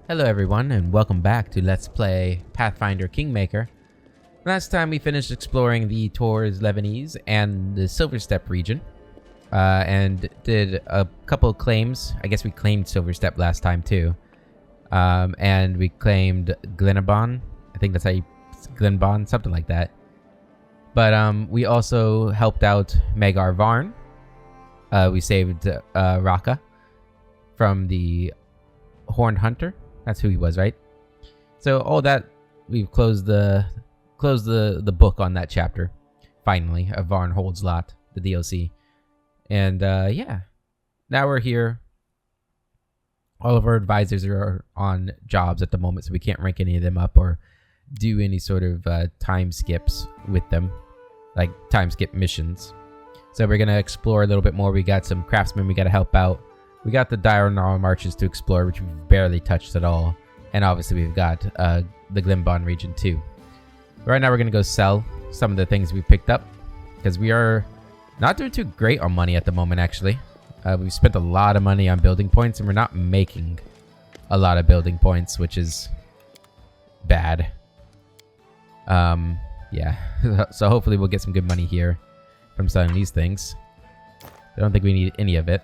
Hello everyone and welcome back to Let's Play Pathfinder Kingmaker. Last time we finished exploring the Tours Lebanese and the Silverstep region and did a couple of claims. I guess we claimed Silverstep last time too. And we claimed Glenabon. I think that's how you... Glenbon, something like that. But we also helped out Magar Varn. We saved Raka from the Horned Hunter. That's who he was, right? So all that, we've closed the book on that chapter. Finally, of Varn Holds Lot, the DLC. And yeah, now we're here. All of our advisors are on jobs at the moment, so we can't rank any of them up or do any sort of time skips with them, like time skip missions. So we're gonna explore a little bit more. We got some craftsmen we gotta help out. We got the diurnal marches to explore, which we've barely touched at all. And obviously we've got the Glenbon region too. Right now we're going to go sell some of the things we picked up, because we are not doing too great on money at the moment, actually. We've spent a lot of money on building points, and we're not making a lot of building points, which is bad. Yeah. So hopefully we'll get some good money here from selling these things. I don't think we need any of it.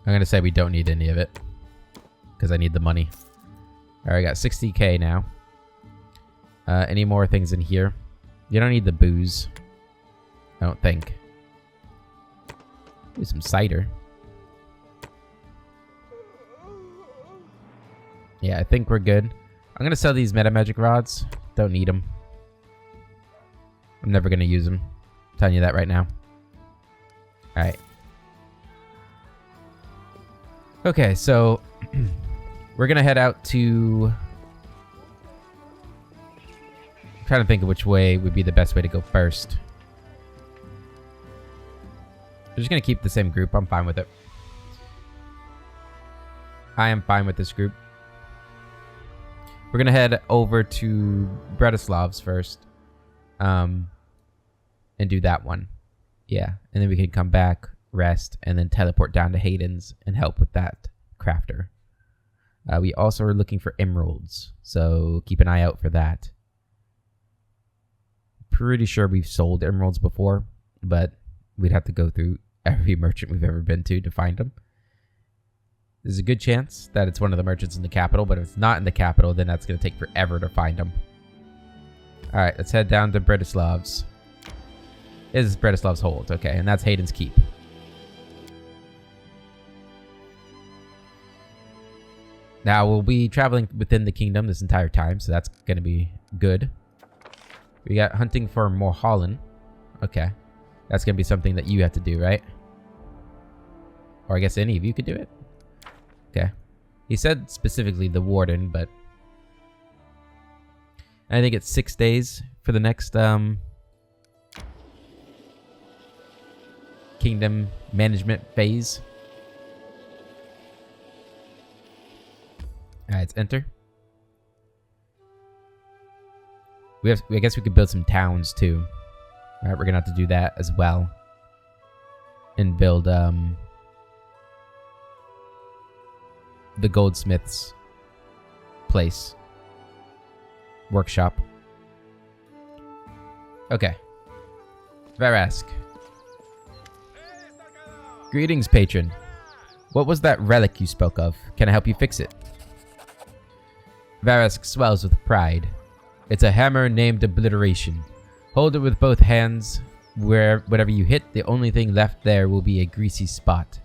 I'm going to say we don't need any of it, because I need the money. Alright, I got 60k now. Any more things in here? You don't need the booze. I don't think. Ooh, some cider. Yeah, I think we're good. I'm going to sell these meta magic rods. Don't need them. I'm never going to use them. I'm telling you that right now. Alright. Okay, so we're gonna head out to... I'm trying to think of which way would be the best way to go first. I'm just gonna keep the same group. I'm fine with it. I am fine with this group. We're gonna head over to Bratislav's first. And do that one. Yeah, and then we can come back, rest, and then teleport down to Hayden's and help with that crafter. We also are looking for emeralds, so keep an eye out for that. Pretty sure we've sold emeralds before, but we'd have to go through every merchant we've ever been to find them. There's a good chance that it's one of the merchants in the capital, but if it's not in the capital, then that's going to take forever to find them. Alright, let's head down to Bratislav's. This is Bratislav's Hold, okay, and that's Hayden's Keep. Now, we'll be traveling within the kingdom this entire time, so that's going to be good. We got hunting for Mulholland. Okay. That's going to be something that you have to do, right? Or I guess any of you could do it. Okay. He said specifically the warden, but... I think it's 6 days for the next kingdom management phase. Alright, let's enter. I guess we could build some towns too. Alright, we're gonna have to do that as well. And build the goldsmith's place. Workshop. Okay. Varrask. Greetings, patron. What was that relic you spoke of? Can I help you fix it? Varrask swells with pride. It's a hammer named Obliteration. Hold it with both hands. Whatever you hit, the only thing left there will be a greasy spot.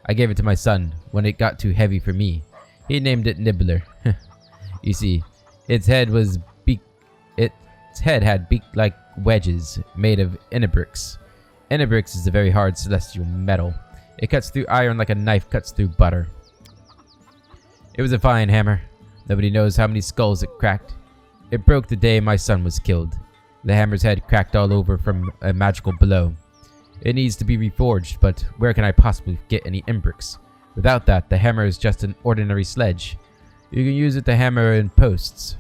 I gave it to my son when it got too heavy for me. He named it Nibbler. You see, its head had beak-like wedges made of Enebrix. Enebrix is a very hard celestial metal. It cuts through iron like a knife cuts through butter. It was a fine hammer. Nobody knows how many skulls it cracked. It broke the day my son was killed. The hammer's head cracked all over from a magical blow. It needs to be reforged, but where can I possibly get any Embrix? Without that, the hammer is just an ordinary sledge. You can use it to hammer in posts.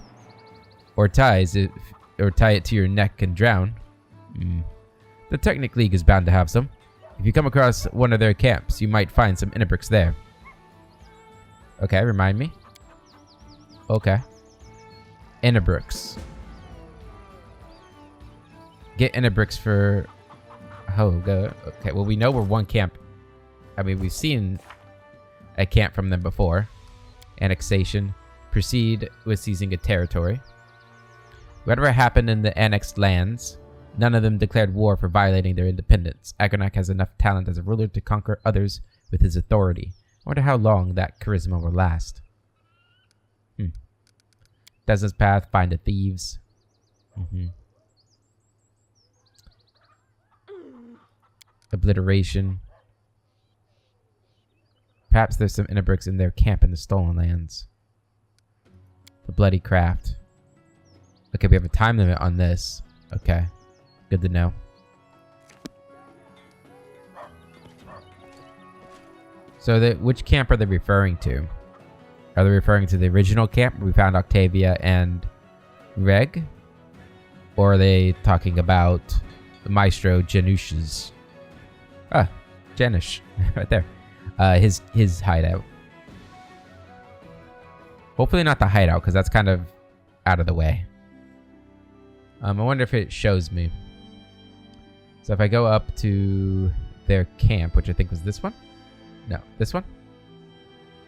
Or tie it to your neck and drown. The Technic League is bound to have some. If you come across one of their camps, you might find some Innebricks there. Okay, remind me. Okay. Innerbrooks. Get Innerbrooks for... Oh, go. Okay, well, we know we're one camp. I mean, we've seen a camp from them before. Annexation. Proceed with seizing a territory. Whatever happened in the annexed lands, none of them declared war for violating their independence. Agronak has enough talent as a ruler to conquer others with his authority. I wonder how long that charisma will last. Desmond's Path, find the thieves. Obliteration. Perhaps there's some Innerbrooks in their camp in the Stolen Lands. The Bloody Craft. Okay, we have a time limit on this. Okay. Good to know. So, which camp are they referring to? Are they referring to the original camp where we found Octavia and Reg? Or are they talking about the Maestro Janush's? Ah, Janush. Right there. His hideout. Hopefully not the hideout, because that's kind of out of the way. I wonder if it shows me. So if I go up to their camp, which I think was this one? No, this one?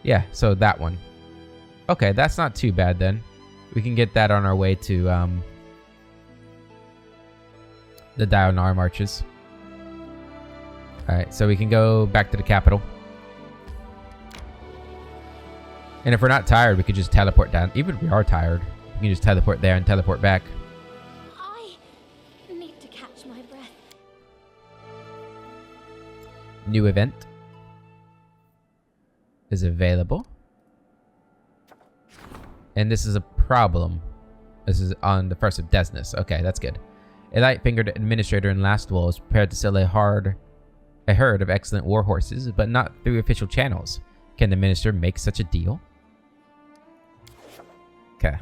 Yeah, so that one. Okay, that's not too bad then. We can get that on our way to the Dionar marches. Alright, so we can go back to the capital. And if we're not tired, we could just teleport down. Even if we are tired, we can just teleport there and teleport back. I need to catch my breath. New event is available. And this is a problem. This is on the 1st of Desnus. Okay, that's good. A light-fingered administrator in Lastwall is prepared to sell a herd of excellent war horses, but not through official channels. Can the minister make such a deal? Okay.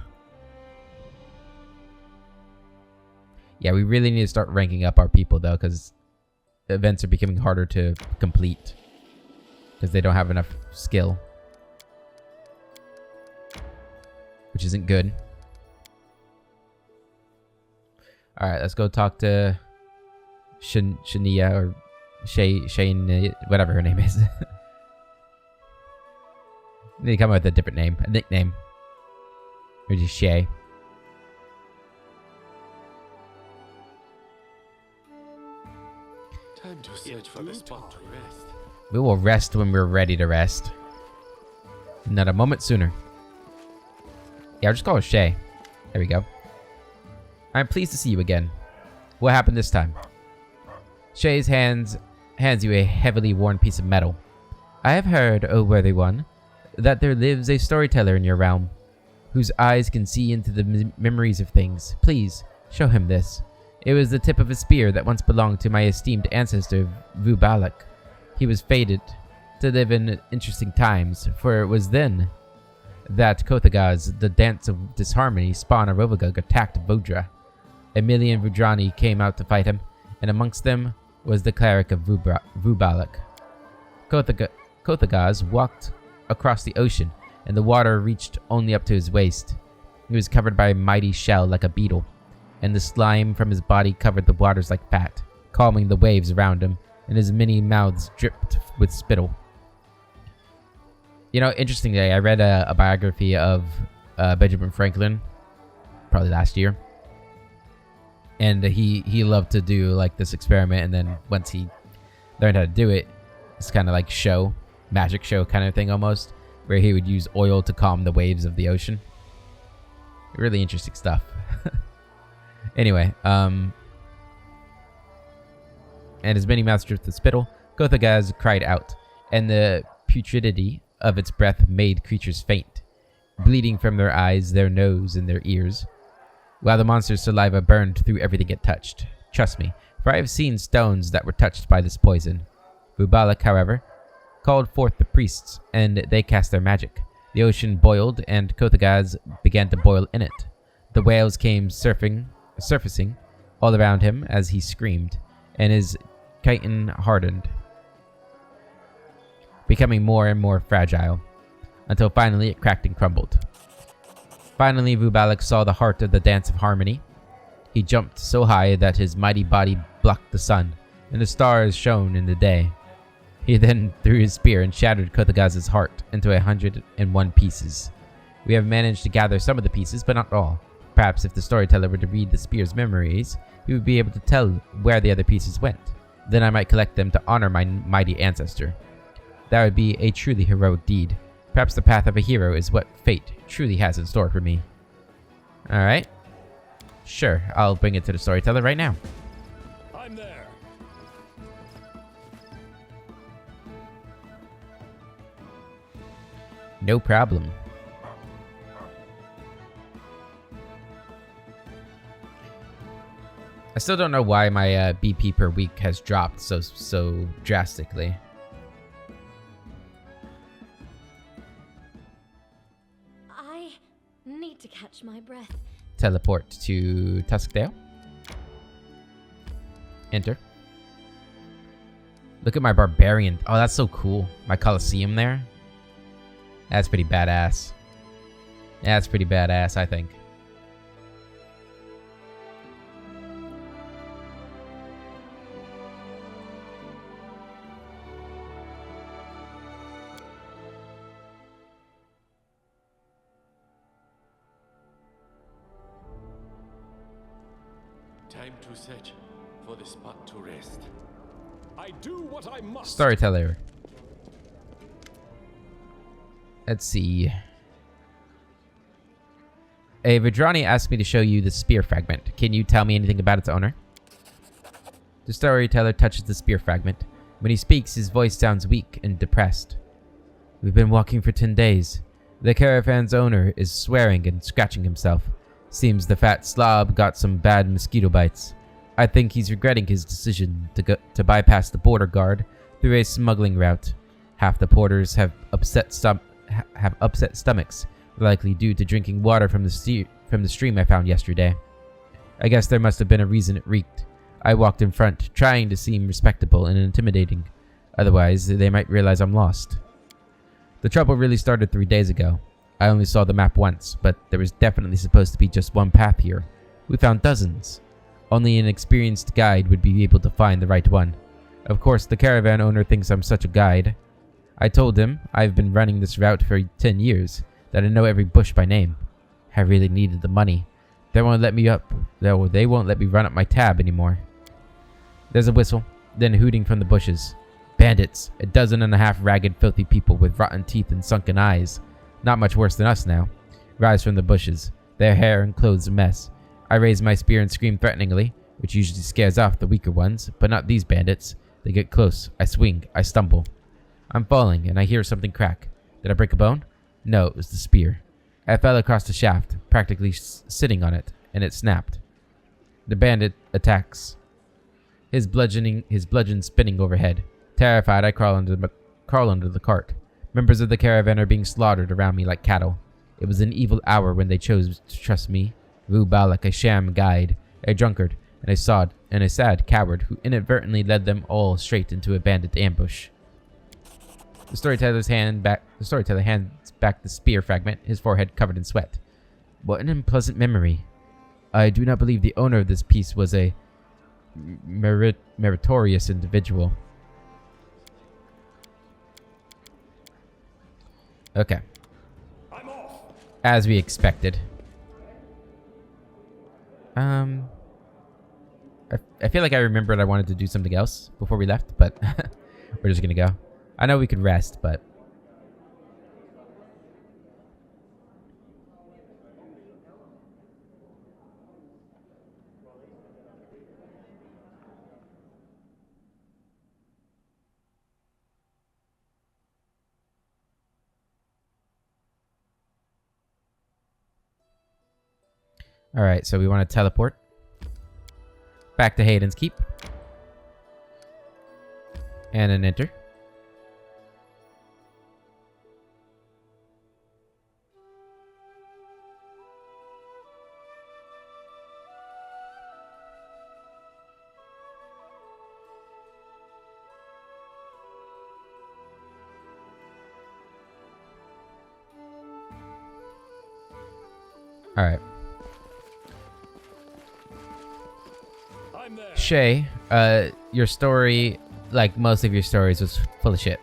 Yeah, we really need to start ranking up our people, though, because the events are becoming harder to complete. Because they don't have enough skill. Which isn't good. Alright, let's go talk to Shania, or Shane, whatever her name is. Need to come up with a different name, a nickname. Or just Shay. Time to search for a spot to rest. We will rest when we're ready to rest. Not a moment sooner. Yeah, I'll just call her Shay. There we go. I'm pleased to see you again. What happened this time? Shay's hands you a heavily worn piece of metal. I have heard, O worthy one, that there lives a storyteller in your realm, whose eyes can see into the memories of things. Please, show him this. It was the tip of a spear that once belonged to my esteemed ancestor, Vubalak. He was fated to live in interesting times, for it was then that Kothagaz, the dance of disharmony, spawn of Rovagug, attacked Vodra. A million Vudrani came out to fight him, and amongst them was the cleric of Vubalak. Kothagaz walked across the ocean, and the water reached only up to his waist. He was covered by a mighty shell like a beetle, and the slime from his body covered the waters like fat, calming the waves around him, and his many mouths dripped with spittle. You know, interestingly, I read a biography of Benjamin Franklin, probably last year. And he loved to do like this experiment, and then once he learned how to do it, it's kind of like magic show kind of thing almost, where he would use oil to calm the waves of the ocean. Really interesting stuff. Anyway, and as many mouths dripped with spittle, Kothagaz cried out, and the putridity of its breath made creatures faint, bleeding from their eyes, their nose, and their ears, while the monster's saliva burned through everything it touched. Trust me, for I have seen stones that were touched by this poison. Vubalak, however, called forth the priests, and they cast their magic. The ocean boiled, and Kothagaz began to boil in it. The whales came surfacing all around him as he screamed, and his chitin hardened, becoming more and more fragile, until finally it cracked and crumbled. Finally, Vubalak saw the heart of the Dance of Harmony. He jumped so high that his mighty body blocked the sun, and the stars shone in the day. He then threw his spear and shattered Kothagaz's heart into 101 pieces. We have managed to gather some of the pieces, but not all. Perhaps if the storyteller were to read the spear's memories, he would be able to tell where the other pieces went. Then I might collect them to honor my mighty ancestor. That would be a truly heroic deed. Perhaps the path of a hero is what fate truly has in store for me. Alright. Sure, I'll bring it to the storyteller right now. I'm there. No problem. I still don't know why my BP per week has dropped so drastically. I need to catch my breath. Teleport to Tuskdale. Enter. Look at my barbarian. Oh, that's so cool. My Colosseum there. That's pretty badass. Yeah, that's pretty badass, I think. Time to search for the spot to rest. I do what I must. Storyteller. Let's see. A Vidrani asked me to show you the spear fragment. Can you tell me anything about its owner? The storyteller touches the spear fragment. When he speaks, his voice sounds weak and depressed. We've been walking for 10 days. The caravan's owner is swearing and scratching himself. Seems the fat slob got some bad mosquito bites. I think he's regretting his decision to bypass the border guard through a smuggling route. Half the porters have upset stomachs, likely due to drinking water from the stream I found yesterday. I guess there must have been a reason it reeked. I walked in front, trying to seem respectable and intimidating. Otherwise, they might realize I'm lost. The trouble really started 3 days ago. I only saw the map once, but there was definitely supposed to be just one path here. We found dozens. Only an experienced guide would be able to find the right one. Of course, the caravan owner thinks I'm such a guide. I told him I've been running this route for 10 years, that I know every bush by name. I really needed the money. They won't let me run up my tab anymore. There's a whistle, then hooting from the bushes. Bandits, 12 ragged, filthy people with rotten teeth and sunken eyes. Not much worse than us now. Rise from the bushes, their hair and clothes a mess. I raise my spear and scream threateningly, which usually scares off the weaker ones, but not these bandits. They get close, I swing, I stumble. I'm falling, and I hear something crack. Did I break a bone? No, it was the spear. I fell across the shaft, practically sitting on it, and it snapped. The bandit attacks. His bludgeon spinning overhead. Terrified, I crawl under the cart. Members of the caravan are being slaughtered around me like cattle. It was an evil hour when they chose to trust me, Vubalak, a sham guide, a drunkard, and a sad coward who inadvertently led them all straight into a bandit ambush. The storyteller hands back the spear fragment, his forehead covered in sweat. What an unpleasant memory. I do not believe the owner of this piece was a meritorious individual. Okay. I'm off. As we expected. I feel like I remembered I wanted to do something else before we left, but we're just gonna go. I know we could rest, but... Alright, so we want to teleport back to Hayden's Keep. And then enter. Alright. I'm there. Shay, your story, like most of your stories, was full of shit.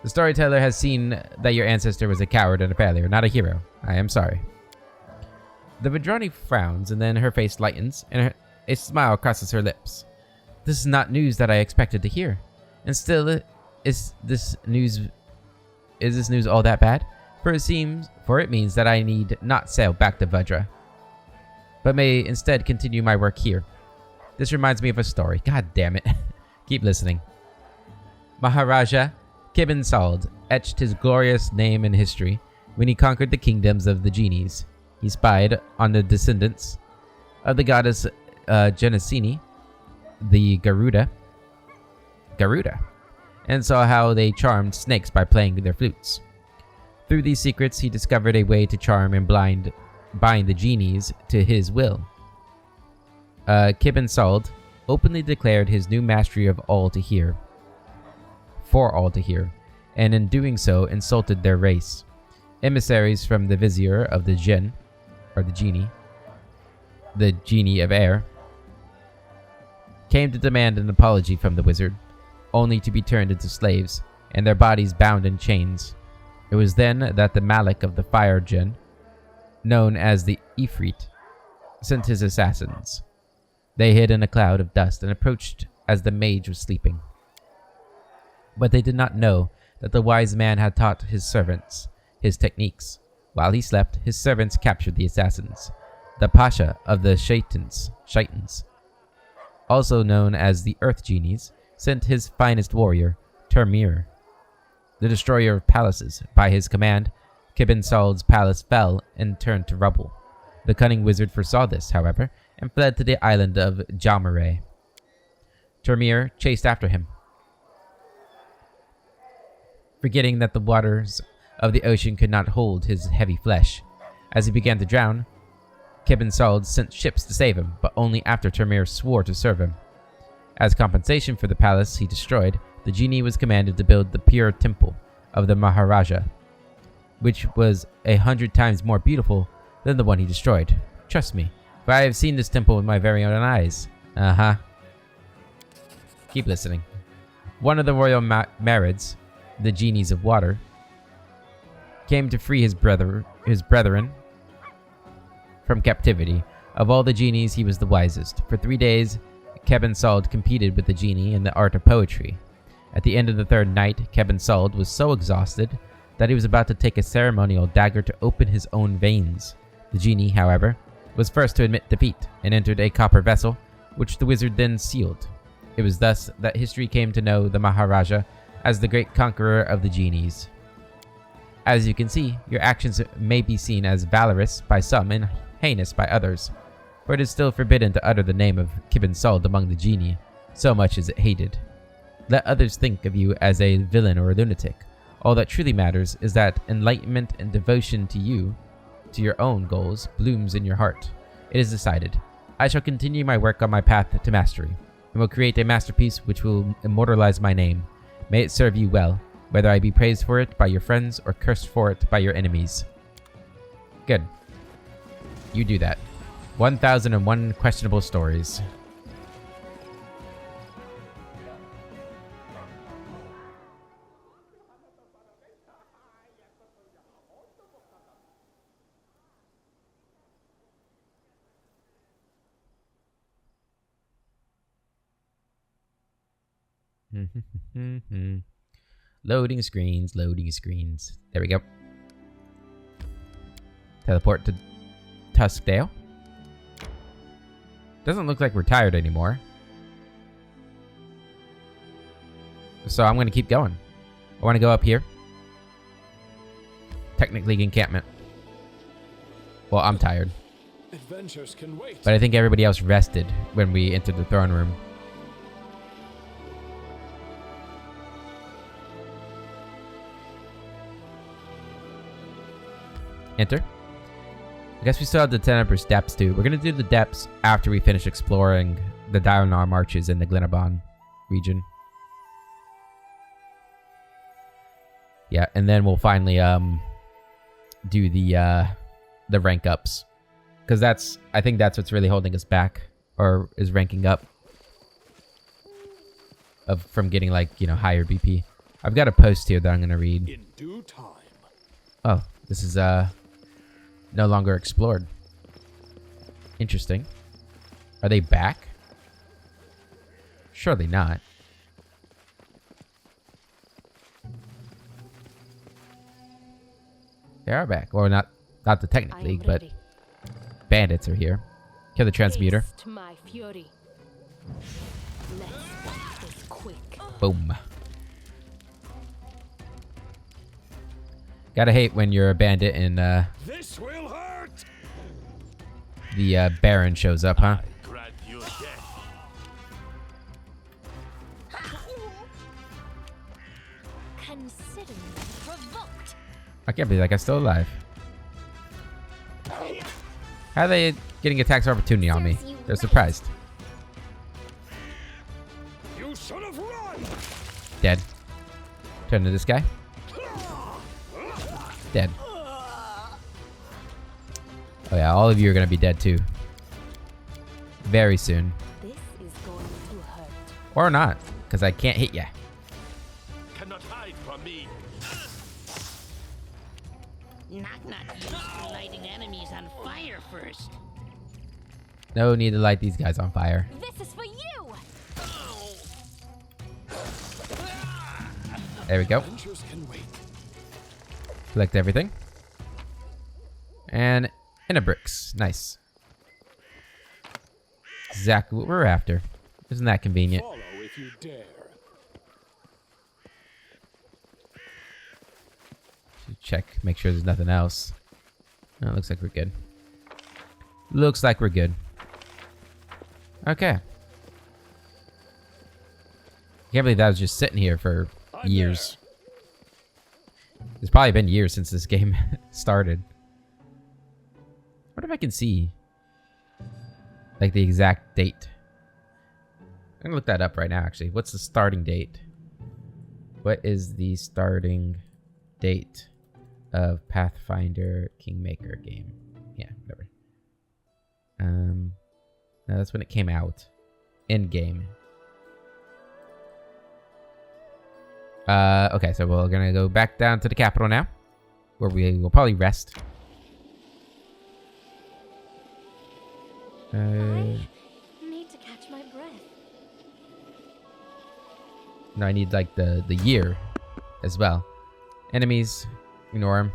The storyteller has seen that your ancestor was a coward and a failure, not a hero. I am sorry. The Vidrani frowns, and then her face lightens, and a smile crosses her lips. This is not news that I expected to hear. And still, is this news all that bad? For it means that I need not sail back to Vadra, but may instead continue my work here. This reminds me of a story. God damn it. Keep listening. Maharaja Kibin Sald etched his glorious name in history when he conquered the kingdoms of the genies. He spied on the descendants of the goddess Genesini, the Garuda, and saw how they charmed snakes by playing their flutes. Through these secrets, he discovered a way to charm and bind the genies to his will. Kibin Sald openly declared his new mastery of all to hear, for all to hear, and in doing so insulted their race. Emissaries from the vizier of the Jinn, or the genie of air, came to demand an apology from the wizard, only to be turned into slaves, and their bodies bound in chains. It was then that the Malik of the Fire Jinn, known as the Ifrit, sent his assassins. They hid in a cloud of dust and approached as the mage was sleeping. But they did not know that the wise man had taught his servants his techniques. While he slept, his servants captured the assassins. The Pasha of the Shaitans, also known as the Earth Genies, sent his finest warrior, Termir, the destroyer of palaces. By his command, Kibin Sald's palace fell and turned to rubble. The cunning wizard foresaw this, however, and fled to the island of Jalmare. Termir chased after him, forgetting that the waters of the ocean could not hold his heavy flesh. As he began to drown, Kibin Sald sent ships to save him, but only after Termir swore to serve him. As compensation for the palace he destroyed, the genie was commanded to build the pure temple of the Maharaja, which was 100 times more beautiful than the one he destroyed. Trust me, for I have seen this temple with my very own eyes. Keep listening. One of the royal Marids, the genies of water, came to free his brethren from captivity. Of all the genies, he was the wisest. For 3 days, Kibin Sald competed with the genie in the art of poetry. At the end of the third night, Kibin Sald was so exhausted that he was about to take a ceremonial dagger to open his own veins. The genie, however, was first to admit defeat and entered a copper vessel, which the wizard then sealed. It was thus that history came to know the Maharaja as the great conqueror of the genies. As you can see, your actions may be seen as valorous by some and heinous by others, for it is still forbidden to utter the name of Kibin Sald among the genii, so much is it hated. Let others think of you as a villain or a lunatic. All that truly matters is that enlightenment and devotion to you, to your own goals, blooms in your heart. It is decided. I shall continue my work on my path to mastery, and will create a masterpiece which will immortalize my name. May it serve you well, whether I be praised for it by your friends or cursed for it by your enemies. Good. You do that. 1001 questionable stories. Loading screens, loading screens. There we go. Teleport to Tuskdale. Doesn't look like we're tired anymore. So I'm going to keep going. I want to go up here. Technically encampment. Well, I'm tired. Adventures can wait. But I think everybody else rested when we entered the throne room. Enter. I guess we still have the 10 upper depths too. We're going to do the depths after we finish exploring the Dionar Marches in the Glenabon region. Yeah, and then we'll finally do the the rank ups. Because I think that's what's really holding us back, or is ranking up from getting like, you know, higher BP. I've got a post here that I'm going to read. In due time. Oh, this is no longer explored. Interesting. Are they back? Surely not. They are back. Or not the technically, but bandits are here. Kill the transmuter. My fury. Let's stop this quick. Boom. Gotta hate when you're a bandit and This will hurt. the Baron shows up, huh? Grant you death. Consider me provoked. I can't believe that guy's still alive. How are they getting attacks of opportunity on me? They're surprised. You should have run. Dead. Turn to this guy. Dead. Oh yeah, all of you are gonna be dead too. Very soon. This is going to hurt. Or not, because I can't hit ya. Cannot hide from me. Not used to lighting enemies on fire first. No need to light these guys on fire. This is for you. There we go. Adventures can wait. Collect everything. And inner bricks. Nice. Exactly what we're after. Isn't that convenient? Follow if you dare. Check, make sure there's nothing else. No, it looks like we're good. Looks like we're good. Okay. Can't believe that was just sitting here for years. It's probably been years since this game started. I wonder if I can see like the exact date. I'm gonna look that up right now actually. What's the starting date? What is the starting date of Pathfinder Kingmaker game? Yeah, whatever. No, that's when it came out. In game. Okay, so we're gonna go back down to the capital now, where we will probably rest. I need to catch my breath. No, I need like the year as well. Enemies, ignore them.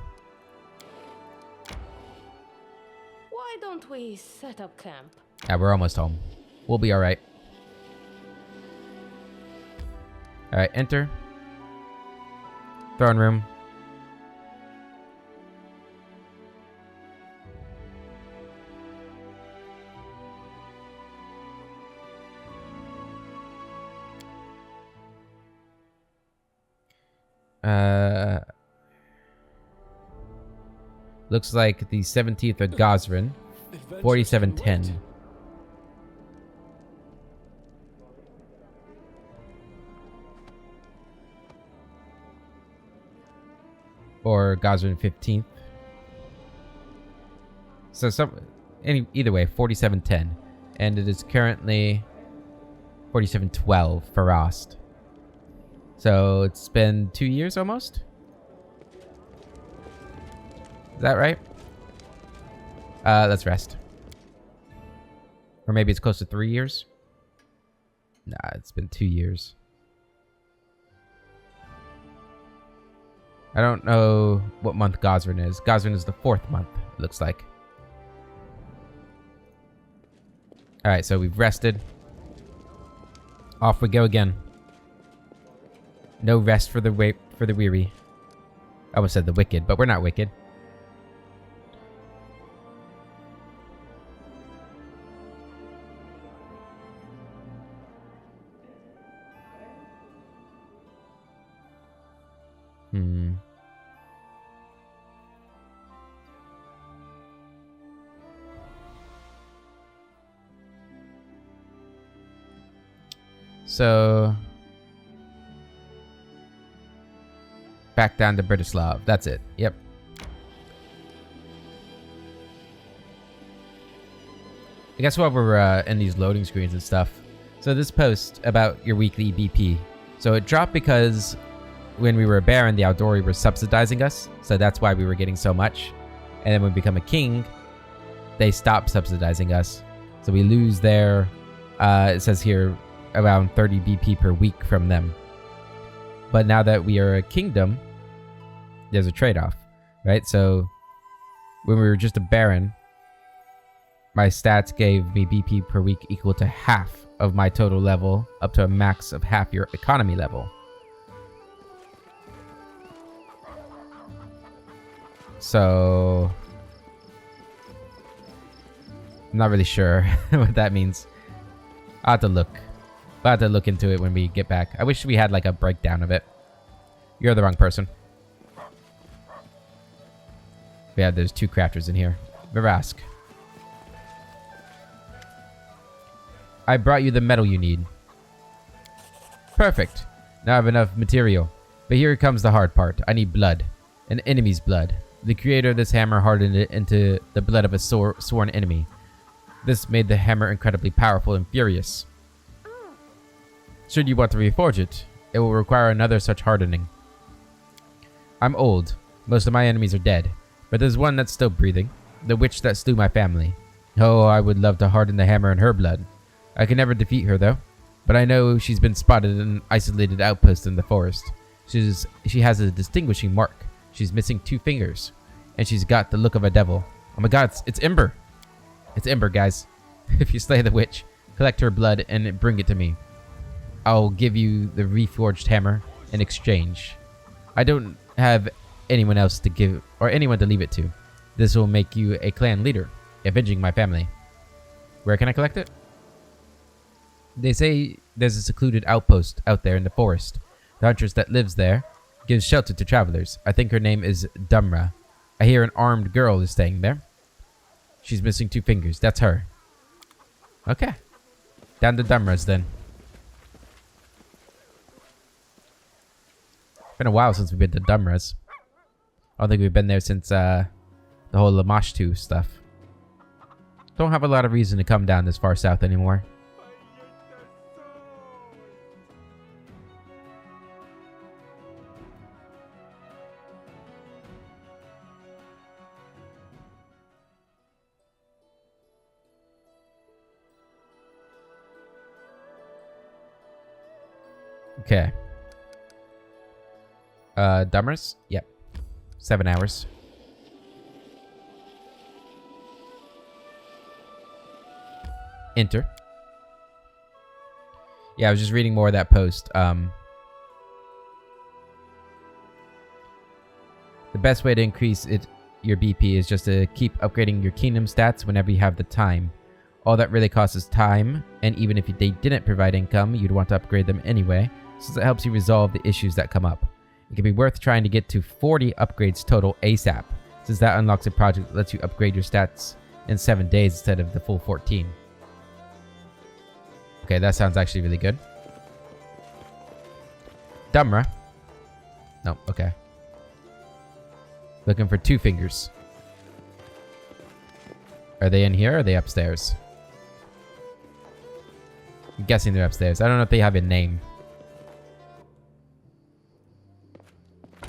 Why don't we set up camp? Yeah, we're almost home. We'll be all right. All right, enter. Throne room. Looks like the 17th of Gosrin, 4710. Or Gosrin 15th. So either way, 4710. And it is currently 4712 for Varrask. So it's been 2 years almost? Is that right? Let's rest. Or maybe it's close to 3 years? Nah, it's been 2 years. I don't know what month Gosrin is. Gosrin is the 4th month, it looks like. Alright, so we've rested. Off we go again. No rest for the weary. I almost said the wicked, but we're not wicked. So back down to Britislav. That's it. Yep. I guess while we're in these loading screens and stuff. So this post about your weekly BP. So it dropped because when we were a baron, the Aldori were subsidizing us. So that's why we were getting so much. And then when we become a king, they stop subsidizing us. So we lose their, it says here, around 30 BP per week from them. But now that we are a kingdom, there's a trade-off, right? So when we were just a baron, my stats gave me BP per week equal to half of my total level, up to a max of half your economy level. So I'm not really sure what that means. I'll have to look. We'll have to look into it when we get back. I wish we had like a breakdown of it. You're the wrong person. Yeah, there's 2 crafters in here. Varrask. I brought you the metal you need. Perfect. Now I have enough material. But here comes the hard part. I need blood. An enemy's blood. The creator of this hammer hardened it into the blood of a sworn enemy. This made the hammer incredibly powerful and furious. Should you want to reforge it, it will require another such hardening. I'm old. Most of my enemies are dead. But there's one that's still breathing. The witch that slew my family. Oh, I would love to harden the hammer in her blood. I can never defeat her though. But I know she's been spotted in an isolated outpost in the forest. She has a distinguishing mark. She's missing 2 fingers. And she's got the look of a devil. Oh my god, it's Ember. It's Ember, guys. If you slay the witch, collect her blood and bring it to me. I'll give you the reforged hammer in exchange. I don't have anyone else to give, or anyone to leave it to. This will make you a clan leader, avenging my family. Where can I collect it? They say there's a secluded outpost out there in the forest. The huntress that lives there gives shelter to travelers. I think her name is Dumra. I hear an armed girl is staying there. She's missing 2 fingers. That's her. Okay. Down to Dumra's then. Been a while since we've been to Dumra's. I don't think we've been there since the whole Lamashtu stuff. Don't have a lot of reason to come down this far south anymore. Okay. Dummers? Yep. 7 hours. Enter. Yeah, I was just reading more of that post. The best way to increase your BP is just to keep upgrading your kingdom stats whenever you have the time. All that really costs is time, and even if they didn't provide income, you'd want to upgrade them anyway, since it helps you resolve the issues that come up. It can be worth trying to get to 40 upgrades total ASAP, since that unlocks a project that lets you upgrade your stats in 7 days instead of the full 14. Okay, that sounds actually really good. Dumra. No, okay. Looking for 2 fingers. Are they in here or are they upstairs? I'm guessing they're upstairs. I don't know if they have a name.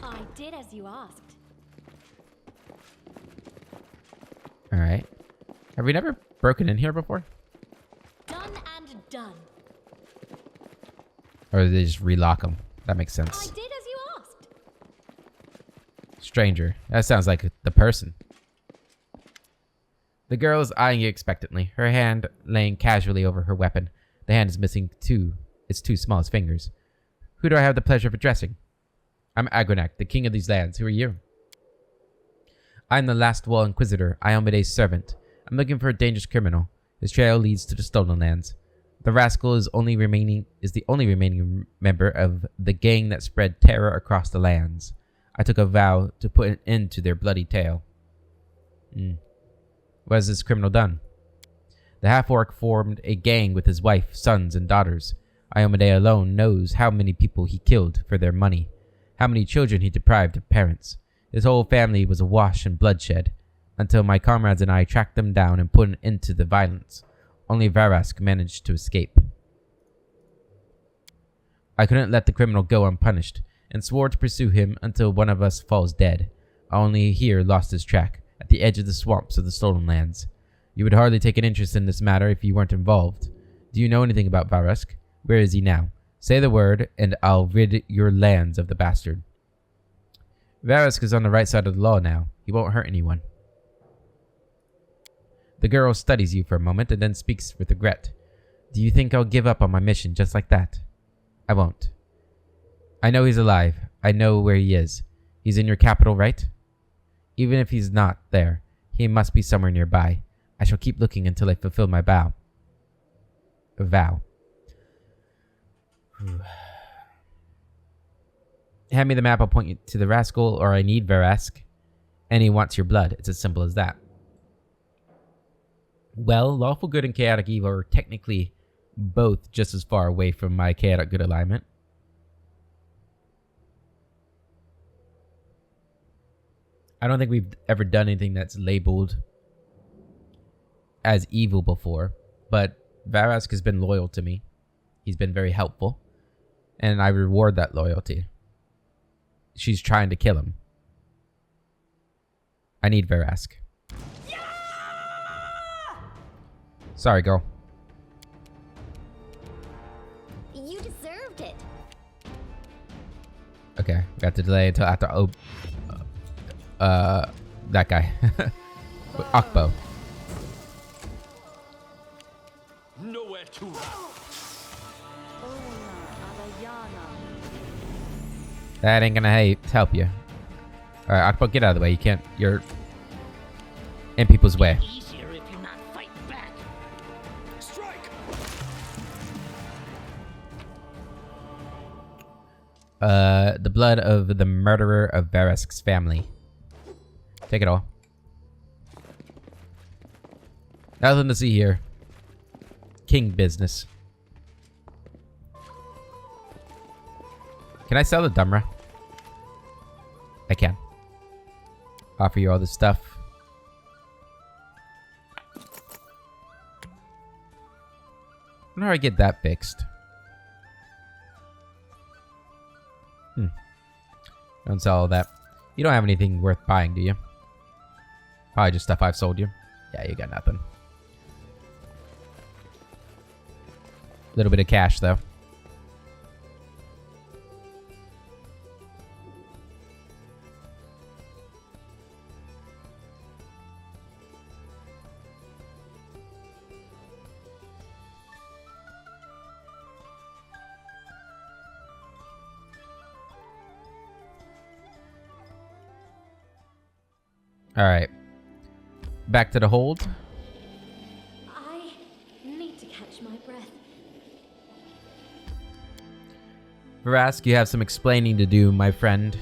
I did as you asked. Alright. Have we never broken in here before? Done and done. Or did they just relock them? That makes I sense. did as you asked. Stranger. That sounds like the person. The girl is eyeing you expectantly, her hand laying casually over her weapon. The hand is missing its 2 smallest fingers. Who do I have the pleasure of addressing? I'm Agronak, the king of these lands. Who are you? I'm the last Wall Inquisitor, Iomede's servant. I'm looking for a dangerous criminal. His trail leads to the Stolen Lands. The rascal is the only remaining member of the gang that spread terror across the lands. I took a vow to put an end to their bloody tale. What has this criminal done? The half-orc formed a gang with his wife, sons, and daughters. Iomade alone knows how many people he killed for their money, how many children he deprived of parents. His whole family was awash in bloodshed, until my comrades and I tracked them down and put an end to the violence. Only Varrask managed to escape. I couldn't let the criminal go unpunished, and swore to pursue him until one of us falls dead. I only here lost his track, at the edge of the swamps of the Stolen Lands. You would hardly take an interest in this matter if you weren't involved. Do you know anything about Varrask? Where is he now? Say the word, and I'll rid your lands of the bastard. Varrask is on the right side of the law now. He won't hurt anyone. The girl studies you for a moment and then speaks with regret. Do you think I'll give up on my mission just like that? I won't. I know he's alive. I know where he is. He's in your capital, right? Even if he's not there, he must be somewhere nearby. I shall keep looking until I fulfill my vow. Hand me the map, I'll point you to the rascal, or I need Varrask. And he wants your blood. It's as simple as that. Well, lawful good and chaotic evil are technically both just as far away from my chaotic good alignment. I don't think we've ever done anything that's labeled as evil before, but Varrask has been loyal to me. He's been very helpful, and I reward that loyalty. She's trying to kill him. I need Varrask. Yeah! Sorry, girl. You deserved it. Okay, we got to delay until after that guy. Akbo. Nowhere to run. That ain't gonna help you. Alright, Akbo, get out of the way. You can't. You're in people's way. Easier if you not fight back. Strike! The blood of the murderer of Varrask's family. Take it all. Nothing to see here. King business. Can I sell the Dumra? I can. Offer you all this stuff. I wonder how I get that fixed. Don't sell all that. You don't have anything worth buying, do you? Probably just stuff I've sold you. Yeah, you got nothing. A little bit of cash, though. Alright. Back to the hold. I need to catch my breath. Varrask, you have some explaining to do, my friend.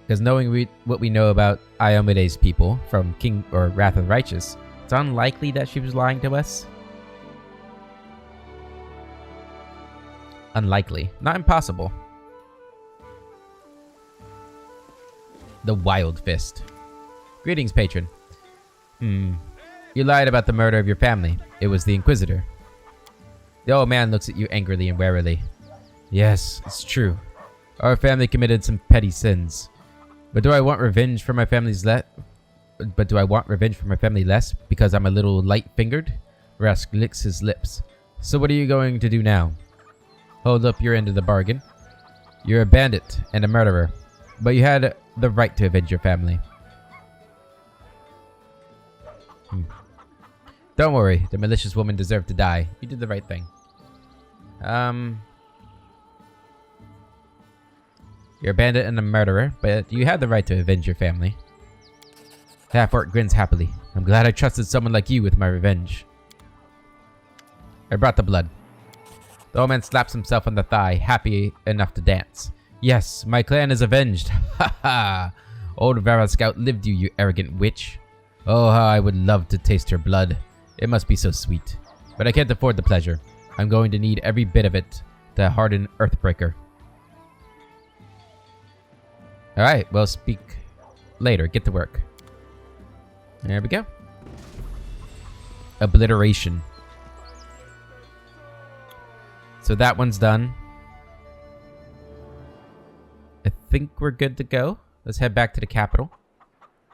Because knowing what we know about Iomede's people from King or Wrath of the Righteous, it's unlikely that she was lying to us. Unlikely. Not impossible. The Wildfist. Greetings, patron. You lied about the murder of your family. It was the Inquisitor. The old man looks at you angrily and warily. Yes, it's true. Our family committed some petty sins. But do I want revenge for my family's less because I'm a little light-fingered? Varrask licks his lips. So what are you going to do now? Hold up your end of the bargain. You're a bandit and a murderer, but you had the right to avenge your family. Don't worry, the malicious woman deserved to die. You did the right thing. You're a bandit and a murderer, but you had the right to avenge your family. Half-orc grins happily. I'm glad I trusted someone like you with my revenge. I brought the blood. The old man slaps himself on the thigh, happy enough to dance. Yes, my clan is avenged. Ha ha! Old Varrask outlived you, you arrogant witch. Oh, how I would love to taste her blood. It must be so sweet. But I can't afford the pleasure. I'm going to need every bit of it to harden Earthbreaker. Alright, well, speak later. Get to work. There we go. Obliteration. So that one's done. I think we're good to go. Let's head back to the capital.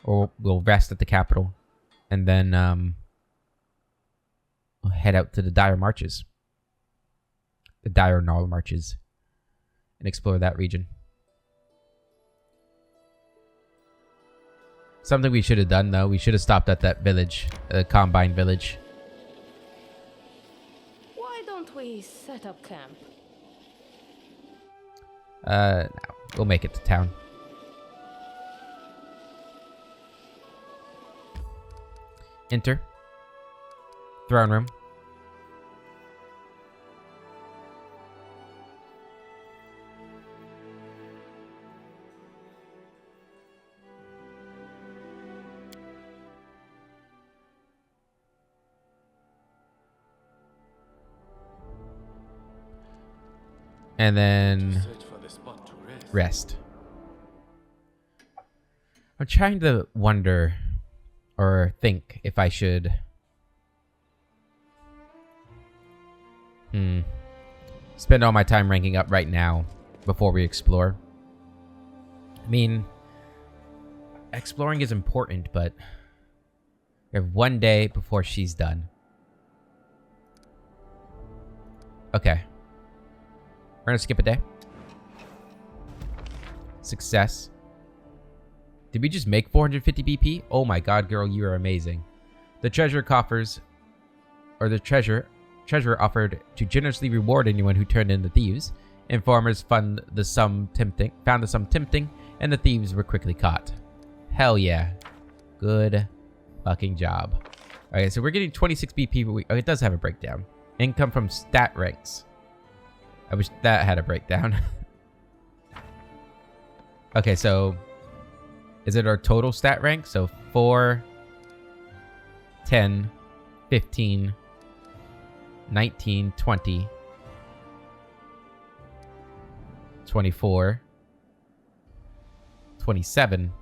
Or we'll rest at the capital. And then we'll head out to the Dire Marches. The Dire Gnarl Marches. And explore that region. Something we should have done, though. We should have stopped at that village. The Combine village. Why don't we set up camp? No. We'll make it to town. Enter. Throne room. And then Search for the spot to rest. rest. I'm trying to wonder or think if I should spend all my time ranking up right now before we explore. I mean, exploring is important, but we have one day before she's done. Okay. We're gonna skip a day. Success. Did we just make 450 BP? Oh my god, girl, you are amazing. The treasure coffers, or the treasurer offered to generously reward anyone who turned in the thieves. Informers found the sum tempting, and the thieves were quickly caught. Hell yeah. Good fucking job. Okay, so we're getting 26 BP per week. Oh, it does have a breakdown. Income from stat ranks. I wish that had a breakdown. Okay, so is it our total stat rank? So 4, 10, 15, 19, 20, 24, 27,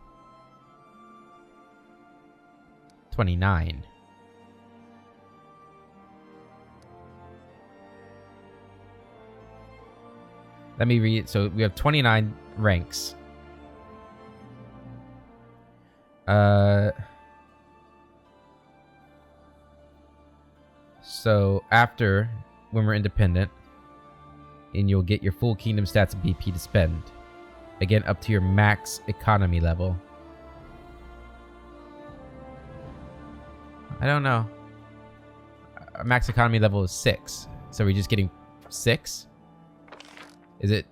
29. Let me read. So we have 29 ranks. So after, when we're independent, and you'll get your full kingdom stats and BP to spend. Again, up to your max economy level. I don't know. Our max economy level is 6. So we're just getting 6? Is it...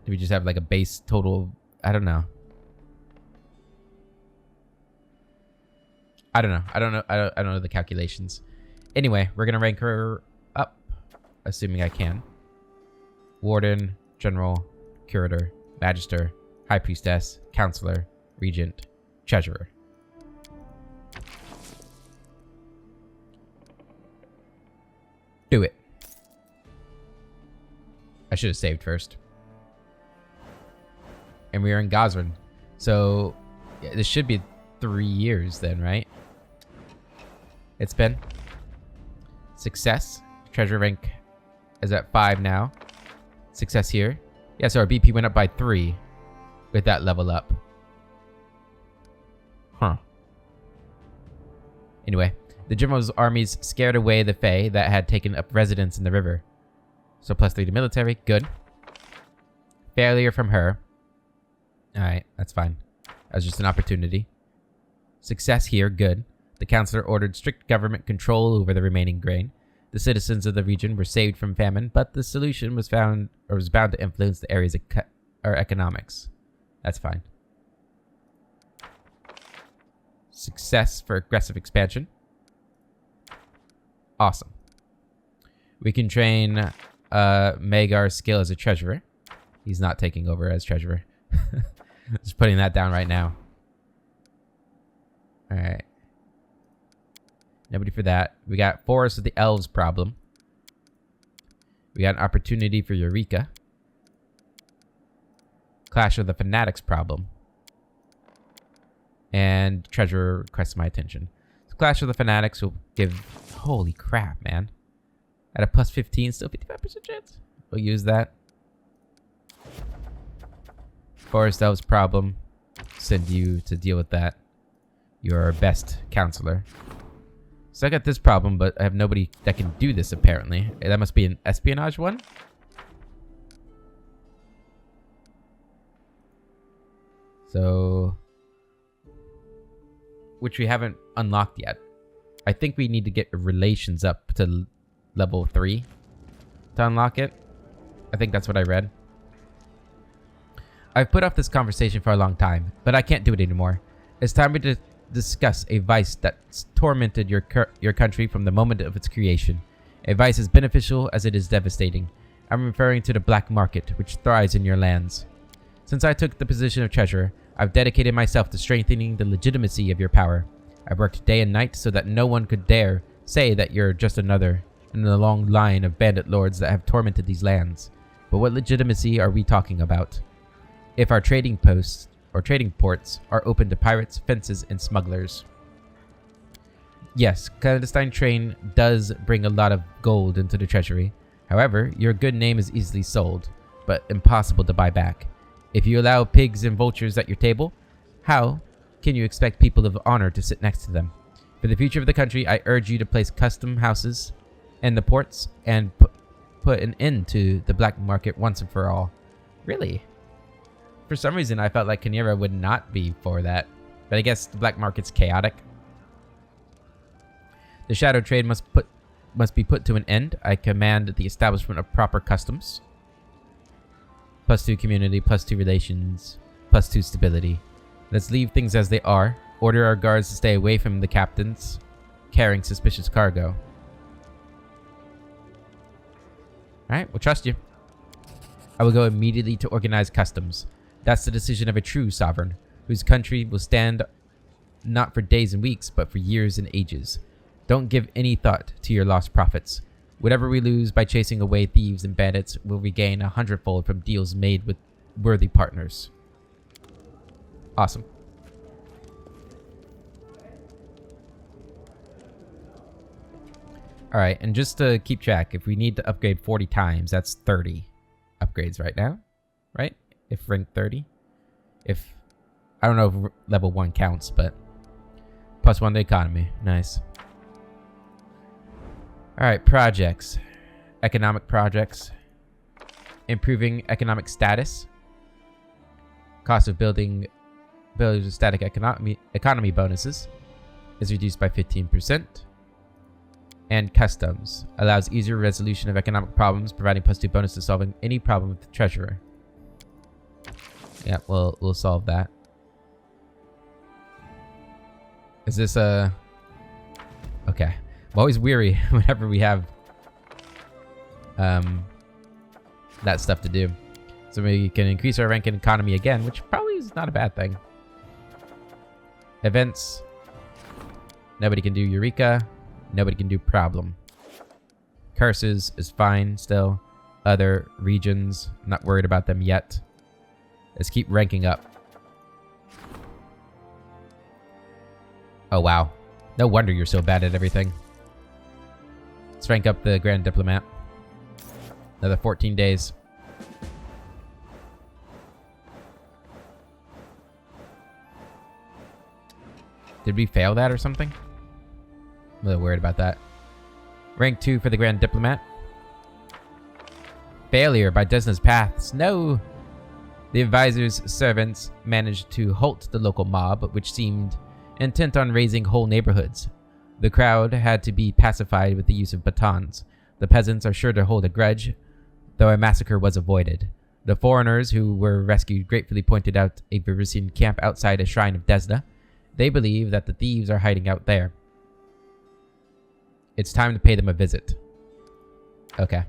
Do we just have like a base total? I don't know. I don't know. I don't know the calculations. Anyway, we're gonna rank her up, assuming I can. Warden, General, Curator, Magister, High Priestess, Counselor, Regent, Treasurer. Do it. I should have saved first. And we are in Gosrin. So, yeah, this should be 3 years then, right? It's been. Success. Treasure rank is at 5 now. Success here. Yeah, so our BP went up by 3 with that level up. Huh. Anyway, the general's armies scared away the Fae that had taken up residence in the river. So +3 to military. Good. Failure from her. Alright, that's fine. That was just an opportunity. Success here. Good. The counselor ordered strict government control over the remaining grain. The citizens of the region were saved from famine, but the solution was found, or was bound to influence the area's economics. That's fine. Success for aggressive expansion. Awesome. We can train Magar's skill as a treasurer. He's not taking over as treasurer. Just putting that down right now. Alright. Nobody for that. We got Forest of the Elves problem. We got an opportunity for Eureka. Clash of the Fanatics problem. And treasurer requests my attention. So Clash of the Fanatics will give... Holy crap, man. At a plus 15, still 55% chance. We'll use that. Forest Elves problem. Send you to deal with that. You're our best counselor. So I got this problem, but I have nobody that can do this, apparently. That must be an espionage one? So... which we haven't unlocked yet. I think we need to get relations up to level 3 to unlock it. I think that's what I read. I've put off this conversation for a long time, but I can't do it anymore. It's time to discuss a vice that's tormented your country from the moment of its creation. A vice as beneficial as it is devastating. I'm referring to the black market, which thrives in your lands. Since I took the position of treasurer, I've dedicated myself to strengthening the legitimacy of your power. I've worked day and night so that no one could dare say that you're just another in the long line of bandit lords that have tormented these lands. But what legitimacy are we talking about? If our trading posts or trading ports are open to pirates, fences, and smugglers. Yes, clandestine trade does bring a lot of gold into the treasury. However, your good name is easily sold, but impossible to buy back. If you allow pigs and vultures at your table, how can you expect people of honor to sit next to them? For the future of the country, I urge you to place custom houses in the ports and put an end to the black market once and for all. Really? For some reason, I felt like Kynera would not be for that. But I guess the black market's chaotic. The shadow trade must be put to an end. I command the establishment of proper customs. +2 community, +2 relations, +2 stability. Let's leave things as they are. Order our guards to stay away from the captains carrying suspicious cargo. Alright, we'll trust you. I will go immediately to organize customs. That's the decision of a true sovereign, whose country will stand not for days and weeks, but for years and ages. Don't give any thought to your lost profits. Whatever we lose by chasing away thieves and bandits will regain 100-fold from deals made with worthy partners. Awesome. Alright, and just to keep track, if we need to upgrade 40 times, that's 30 upgrades right now, right? If rank 30. If, I don't know if level 1 counts, but +1 to economy. Nice. Alright, projects. Economic projects. Improving economic status. Cost of building static economy bonuses is reduced by 15%. And customs allows easier resolution of economic problems, providing +2 bonus to solving any problem with the treasurer. Yeah, we'll solve that. Is this a... Okay. I'm always weary whenever we have that stuff to do. So we can increase our rank in economy again, which probably is not a bad thing. Events. Nobody can do Eureka. Nobody can do Problem. Curses is fine still. Other regions, not worried about them yet. Let's keep ranking up. Oh, wow. No wonder you're so bad at everything. Let's rank up the Grand Diplomat. Another 14 days. Did we fail that or something? I'm a little worried about that. Rank 2 for the Grand Diplomat. Failure by Desna's Paths. No! The advisor's servants managed to halt the local mob, which seemed intent on raising whole neighborhoods. The crowd had to be pacified with the use of batons. The peasants are sure to hold a grudge, though a massacre was avoided. The foreigners who were rescued gratefully pointed out a Varisian camp outside a shrine of Desna. They believe that the thieves are hiding out there. It's time to pay them a visit. Okay.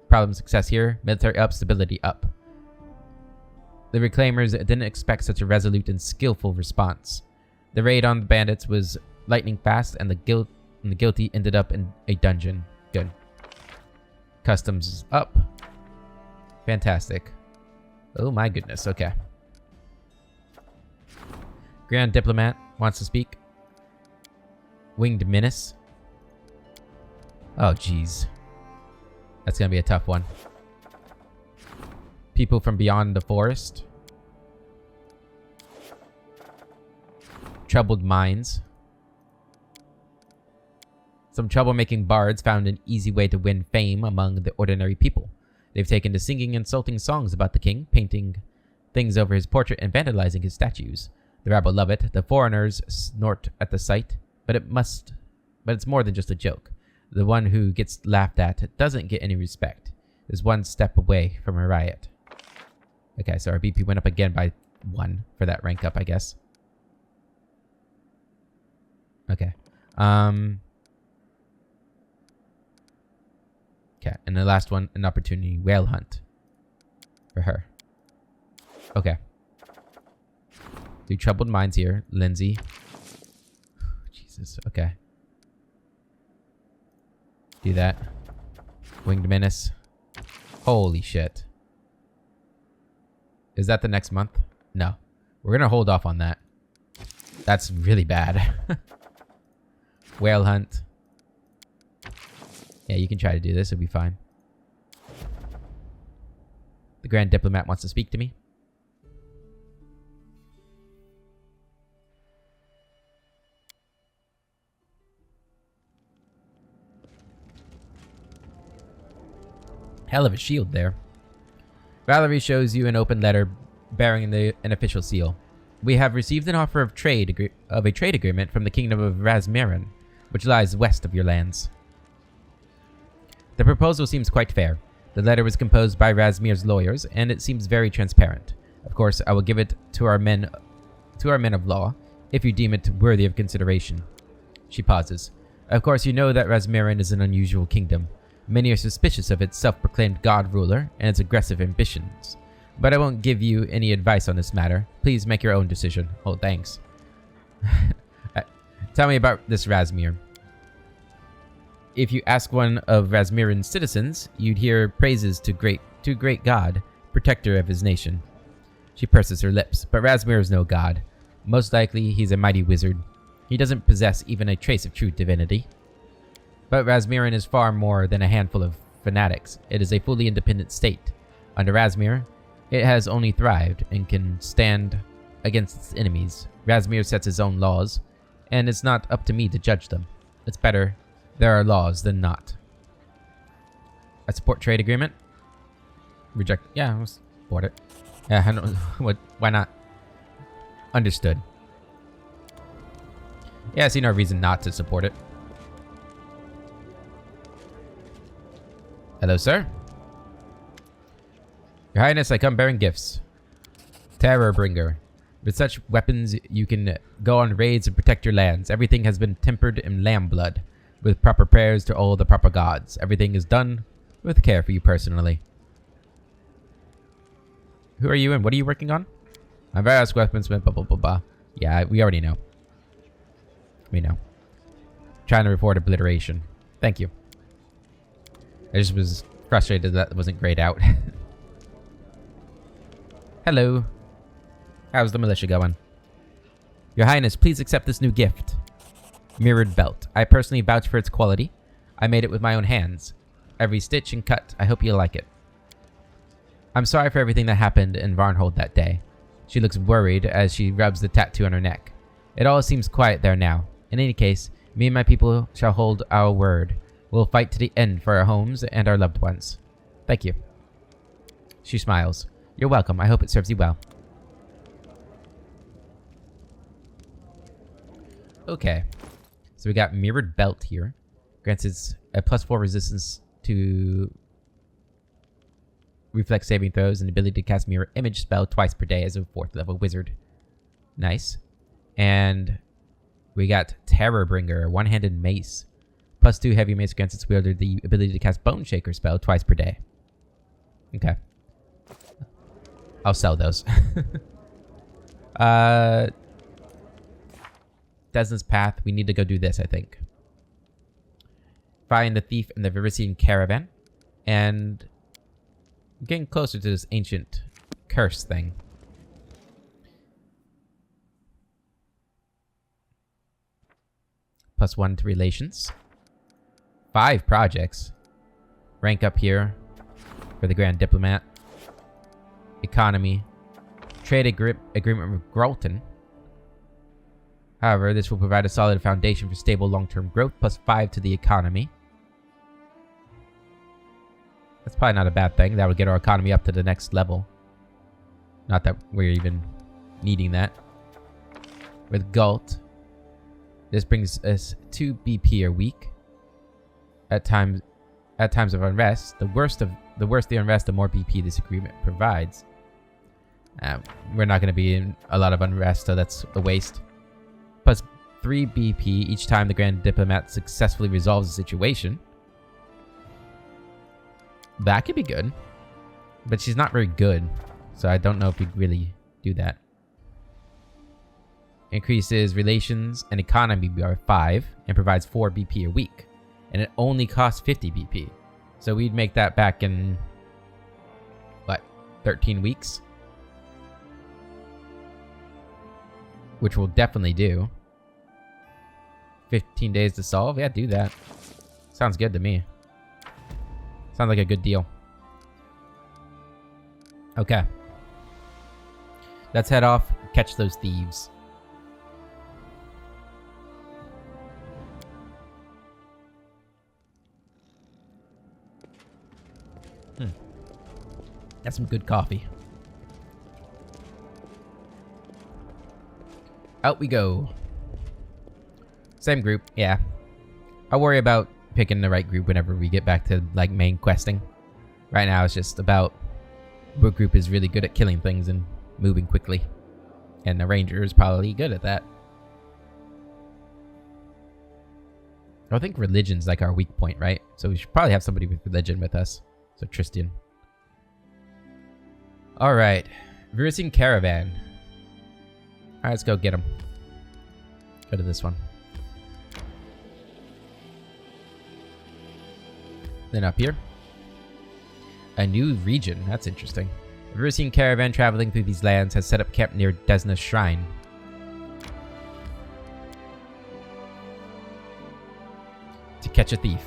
Problem success here. Military up, stability up. The reclaimers didn't expect such a resolute and skillful response. The raid on the bandits was lightning fast, and the guilty ended up in a dungeon. Good. Customs is up. Fantastic. Oh my goodness, okay. Grand Diplomat wants to speak. Winged Menace. Oh, jeez. That's gonna be a tough one. People from beyond the forest. Troubled minds. Some troublemaking bards found an easy way to win fame among the ordinary people. They've taken to singing insulting songs about the king, painting things over his portrait and vandalizing his statues. The rabble love it. The foreigners snort at the sight, but it's more than just a joke. The one who gets laughed at doesn't get any respect. Is one step away from a riot. Okay, so our BP went up again by 1 for that rank up, I guess. Okay. Okay, and the last one, an opportunity whale hunt for her. Okay. Do troubled minds here, Lindsay. Jesus, okay. Do that. Winged Menace. Holy shit. Is that the next month? No. We're gonna hold off on that. That's really bad. Whale hunt. Yeah, you can try to do this. It'll be fine. The Grand Diplomat wants to speak to me. Hell of a shield there. Valerie shows you an open letter bearing an official seal. We have received an offer of a trade agreement from the Kingdom of Razmiran, which lies west of your lands. The proposal seems quite fair. The letter was composed by Razmir's lawyers, and it seems very transparent. Of course, I will give it to our men of law, if you deem it worthy of consideration. She pauses. Of course, you know that Razmiran is an unusual kingdom. Many are suspicious of its self-proclaimed god ruler and its aggressive ambitions. But I won't give you any advice on this matter. Please make your own decision. Oh, thanks. Tell me about this Razmir. If you ask one of Razmiran's citizens, you'd hear praises to great god, protector of his nation. She purses her lips, but Razmir is no god. Most likely, he's a mighty wizard. He doesn't possess even a trace of true divinity. But Razmiran is far more than a handful of fanatics. It is a fully independent state. Under Razmir, it has only thrived and can stand against its enemies. Razmir sets his own laws, and it's not up to me to judge them. It's better there are laws than not. I support trade agreement. Reject. Yeah, I'll support it. Yeah, I don't, why not? Understood. Yeah, I see no reason not to support it. Hello, sir. Your Highness, I come bearing gifts. Terrorbringer. With such weapons, you can go on raids and protect your lands. Everything has been tempered in lamb blood, with proper prayers to all the proper gods. Everything is done with care for you personally. Who are you and what are you working on? My Varrask weaponsmith, blah, blah, blah, blah. Yeah, we already know. We know. Trying to report obliteration. Thank you. I just was frustrated that wasn't grayed out. Hello. How's the militia going? Your Highness, please accept this new gift. Mirrored belt. I personally vouch for its quality. I made it with my own hands. Every stitch and cut. I hope you like it. I'm sorry for everything that happened in Varnhold that day. She looks worried as she rubs the tattoo on her neck. It all seems quiet there now. In any case, me and my people shall hold our word. We'll fight to the end for our homes and our loved ones. Thank you. She smiles. You're welcome. I hope it serves you well. Okay. So we got mirrored belt here. Grants its a +4 resistance to reflex saving throws and ability to cast mirror image spell twice per day as a 4th level wizard. Nice. And we got Terrorbringer, one-handed mace. +2 heavy mace grants its wielder the ability to cast Bone Shaker spell twice per day. Okay. I'll sell those. Desna's Path. We need to go do this, I think. Find the thief in the Varisian caravan. And I'm getting closer to this ancient curse thing. +1 to relations. 5 projects. Rank up here for the Grand Diplomat. Economy. Trade agreement with Gralton. However, this will provide a solid foundation for stable long-term growth, +5 to the economy. That's probably not a bad thing. That would get our economy up to the next level. Not that we're even needing that. With Galt, this brings us 2 BP a week. At times of unrest, the worse the unrest, the more BP this agreement provides. We're not going to be in a lot of unrest, so that's a waste. +3 BP each time the Grand Diplomat successfully resolves the situation. That could be good. But she's not very good, so I don't know if we'd really do that. Increases relations and economy by 5 and provides 4 BP a week. And it only costs 50 BP. So we'd make that back in, what, 13 weeks? Which we'll definitely do. 15 days to solve? Yeah, do that. Sounds good to me. Sounds like a good deal. Okay. Let's head off, catch those thieves. That's some good coffee. Out we go. Same group, yeah. I'll worry about picking the right group whenever we get back to, like, main questing. Right now, it's just about what group is really good at killing things and moving quickly. And the ranger is probably good at that. I think religion's like our weak point, right? So we should probably have somebody with religion with us. So Tristan. Alright. Varrask Caravan. Alright, let's go get him. Go to this one. Then up here. A new region. That's interesting. A Varrask caravan traveling through these lands has set up camp near Desna's shrine. To catch a thief.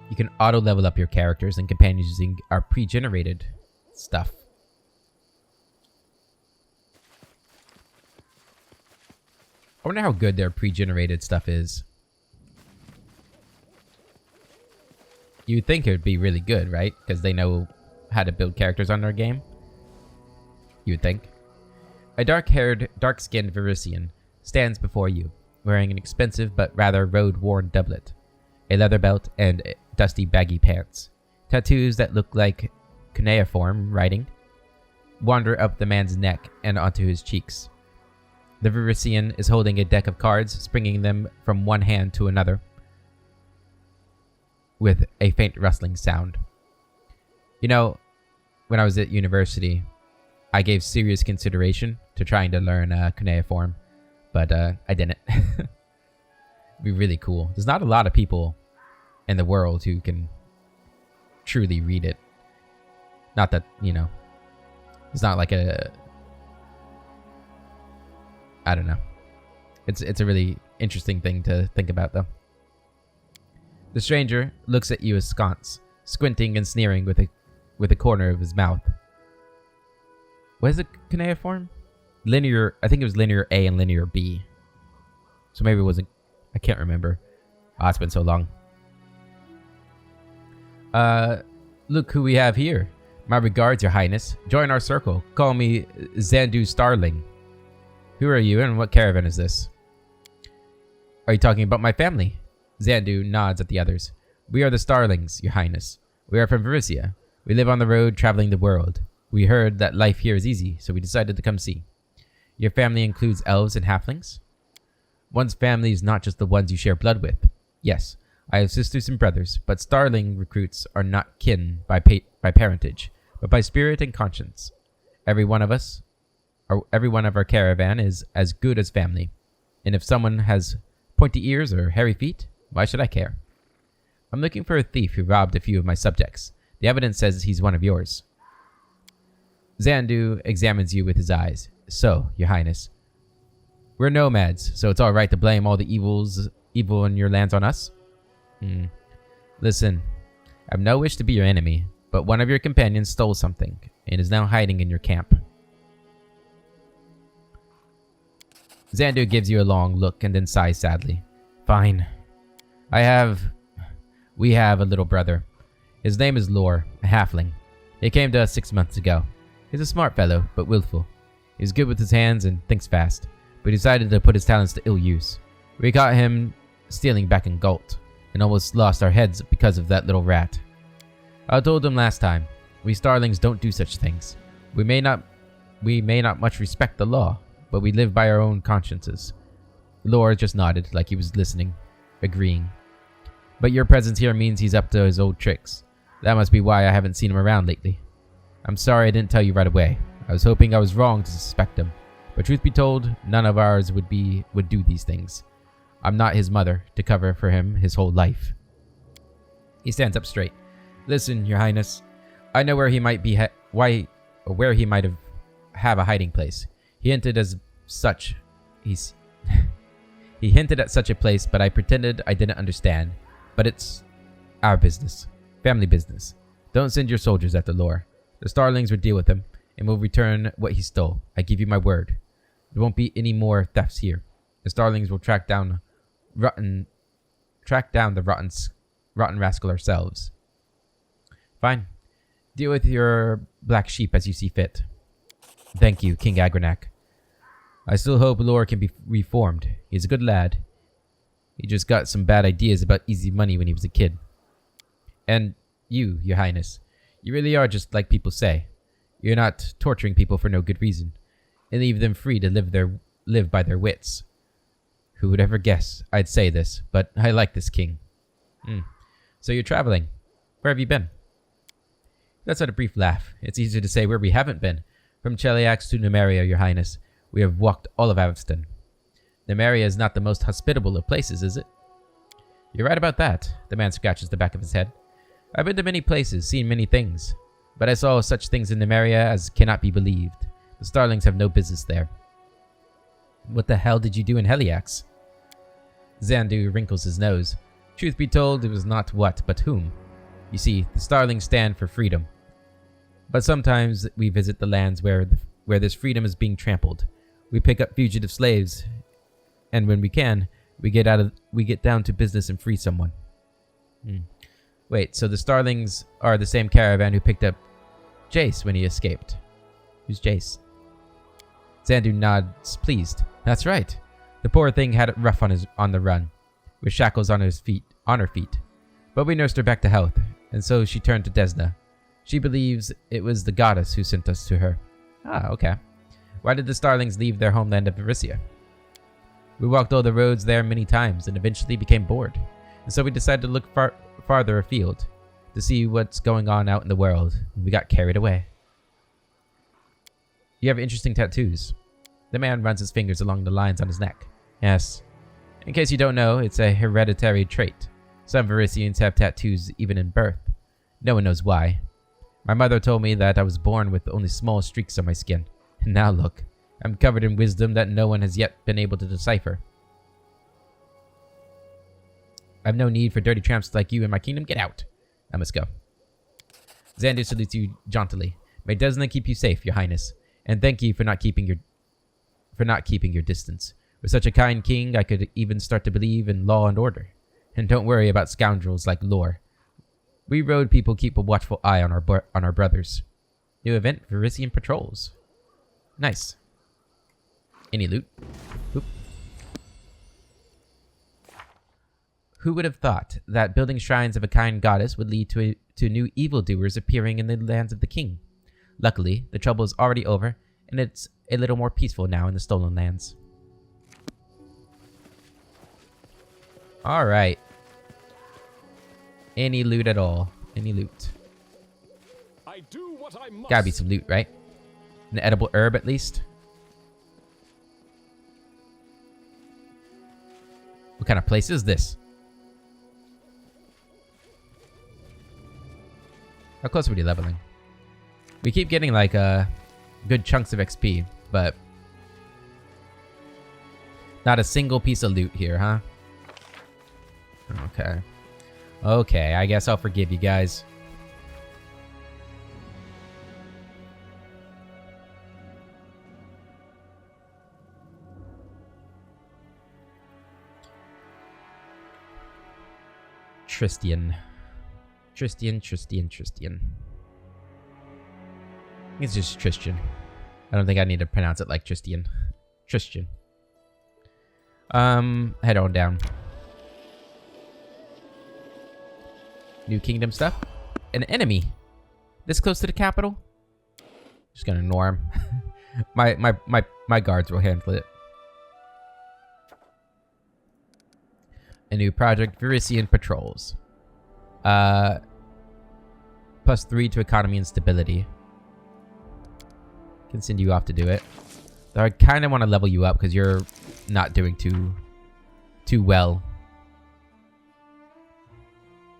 You can auto-level up your characters and companions using our pre-generated stuff. I wonder how good their pre-generated stuff is. You'd think it would be really good, right? Because they know how to build characters on their game. You'd think. A dark-haired, dark-skinned Varrask stands before you, wearing an expensive but rather road-worn doublet, a leather belt, and dusty baggy pants. Tattoos that look like cuneiform writing wander up the man's neck and onto his cheeks. The Varrask is holding a deck of cards, springing them from one hand to another with a faint rustling sound. You know, when I was at university, I gave serious consideration to trying to learn cuneiform, but I didn't. It'd be really cool. There's not a lot of people in the world who can truly read it. Not that, you know, it's not like a... I don't know. It's a really interesting thing to think about, though. The stranger looks at you askance, squinting and sneering with a corner of his mouth. What is it, cuneiform? Linear, I think it was linear A and linear B. So maybe it wasn't, I can't remember. Oh, it's been so long. Look who we have here. My regards, your highness. Join our circle. Call me Zandu Starling. Who are you and what caravan is this? Are you talking about my family? Zandu nods at the others. We are the Starlings, your highness. We are from Varisia. We live on the road traveling the world. We heard that life here is easy, so we decided to come see. Your family includes elves and halflings? One's family is not just the ones you share blood with. Yes, I have sisters and brothers, but Starling recruits are not kin by parentage, but by spirit and conscience. Every one of our caravan is as good as family. And if someone has pointy ears or hairy feet, why should I care? I'm looking for a thief who robbed a few of my subjects. The evidence says he's one of yours. Xandu examines you with his eyes. So, your highness, we're nomads, so it's alright to blame all the evil in your lands on us? Listen, I have no wish to be your enemy, but one of your companions stole something and is now hiding in your camp. Xandu gives you a long look and then sighs sadly. Fine. We have a little brother. His name is Lore, a halfling. He came to us 6 months ago. He's a smart fellow, but willful. He's good with his hands and thinks fast, but he decided to put his talents to ill use. We caught him stealing back in Galt, and almost lost our heads because of that little rat. I told him last time, we starlings don't do such things. We may not much respect the law, but we live by our own consciences. Lore just nodded like he was listening, agreeing. But your presence here means he's up to his old tricks. That must be why I haven't seen him around lately. I'm sorry I didn't tell you right away. I was hoping I was wrong to suspect him. But truth be told, none of ours would do these things. I'm not his mother to cover for him his whole life. He stands up straight. Listen, your highness. I know where he might be where he might have a hiding place. He hinted as such. He hinted at such a place, but I pretended I didn't understand. But it's our business. Family business. Don't send your soldiers after Lore. The starlings will deal with him and will return what he stole. I give you my word. There won't be any more thefts here. The starlings will track down the rotten rascal ourselves. Fine. Deal with your black sheep as you see fit. Thank you, King Agranac. I still hope Lore can be reformed. He's a good lad. He just got some bad ideas about easy money when he was a kid. And you, your highness, you really are just like people say. You're not torturing people for no good reason, and leave them free to live by their wits. Who would ever guess I'd say this, but I like this king. So you're traveling. Where have you been? Let's have a brief laugh. It's easier to say where we haven't been. From Cheliax to Numeria, your highness. We have walked all of Avston. Numeria is not the most hospitable of places, is it? You're right about that. The man scratches the back of his head. I've been to many places, seen many things. But I saw such things in Numeria as cannot be believed. The starlings have no business there. What the hell did you do in Heliax? Xandu wrinkles his nose. Truth be told, it was not what, but whom. You see, the starlings stand for freedom. But sometimes we visit the lands where this freedom is being trampled. We pick up fugitive slaves, and when we can, we get down to business and free someone. Wait, so the starlings are the same caravan who picked up Jace when he escaped. Who's Jace? Xandu nods, pleased. That's right. The poor thing had it rough on the run, with shackles on her feet. But we nursed her back to health, and so she turned to Desna. She believes it was the goddess who sent us to her. Ah, okay. Why did the starlings leave their homeland of Varisia? We walked all the roads there many times and eventually became bored. And so we decided to look farther afield to see what's going on out in the world. And we got carried away. You have interesting tattoos. The man runs his fingers along the lines on his neck. Yes. In case you don't know, it's a hereditary trait. Some Varisians have tattoos even in birth. No one knows why. My mother told me that I was born with only small streaks on my skin. And now look, I'm covered in wisdom that no one has yet been able to decipher. I've no need for dirty tramps like you in my kingdom. Get out. I must go. Xandu salutes you jauntily. May Desna keep you safe, your highness. And thank you for not keeping your distance. With such a kind king, I could even start to believe in law and order. And don't worry about scoundrels like Lore. We road people keep a watchful eye on our brothers. New event, Varisian patrols. Nice. Any loot? Oop. Who would have thought that building shrines of a kind goddess would lead to new evildoers appearing in the lands of the king? Luckily, the trouble is already over, and it's a little more peaceful now in the stolen lands. Alright. Any loot at all. Any loot. I do what I must. Gotta be some loot, right? An edible herb at least. What kind of place is this? How close are we to leveling? We keep getting like good chunks of XP, but not a single piece of loot here, huh? Okay. Okay, I guess I'll forgive you guys. Tristian. Tristian. It's just Tristian. I don't think I need to pronounce it like Tristian. Tristian. Head on down. New Kingdom stuff. An enemy. This close to the capital? Just gonna ignore him. my guards will handle it. A new project, Varrask Patrols. +3 to economy and stability. Can send you off to do it. Though I kind of want to level you up because you're not doing too well.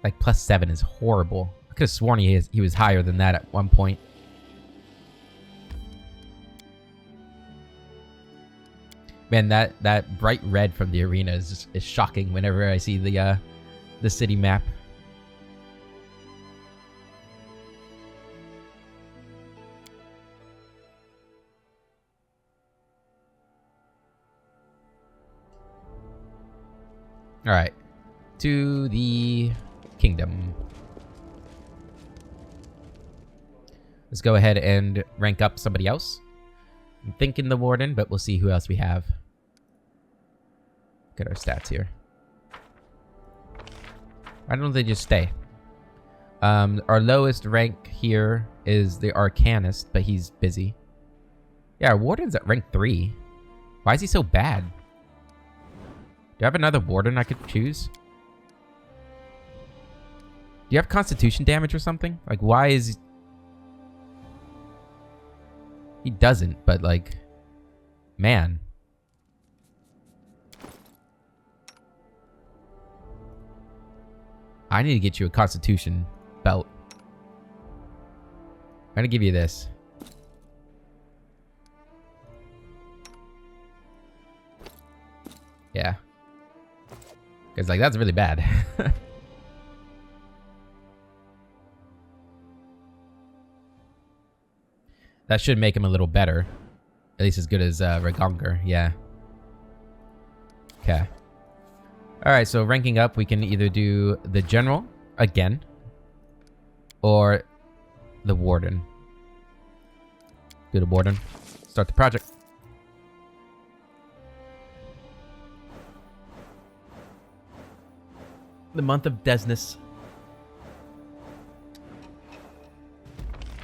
Like +7 is horrible. I could have sworn he was higher than that at one point. Man, that bright red from the arena is shocking whenever I see the city map. All right, to the kingdom. Let's go ahead and rank up somebody else. I'm thinking the warden, but we'll see who else we have. Look at our stats here. Why don't they just stay? Our lowest rank here is the Arcanist, but he's busy. Yeah, our warden's at rank 3. Why is he so bad? Do you have another warden I could choose? Do you have constitution damage or something? Like, why is... He doesn't, but like... Man. I need to get you a constitution belt. I'm gonna give you this. Yeah. Because, like, that's really bad. That should make him a little better. At least as good as Regonger, yeah. Okay. Alright, so ranking up, we can either do the General, again, or the Warden. Do the Warden. Start the project. The month of Desness.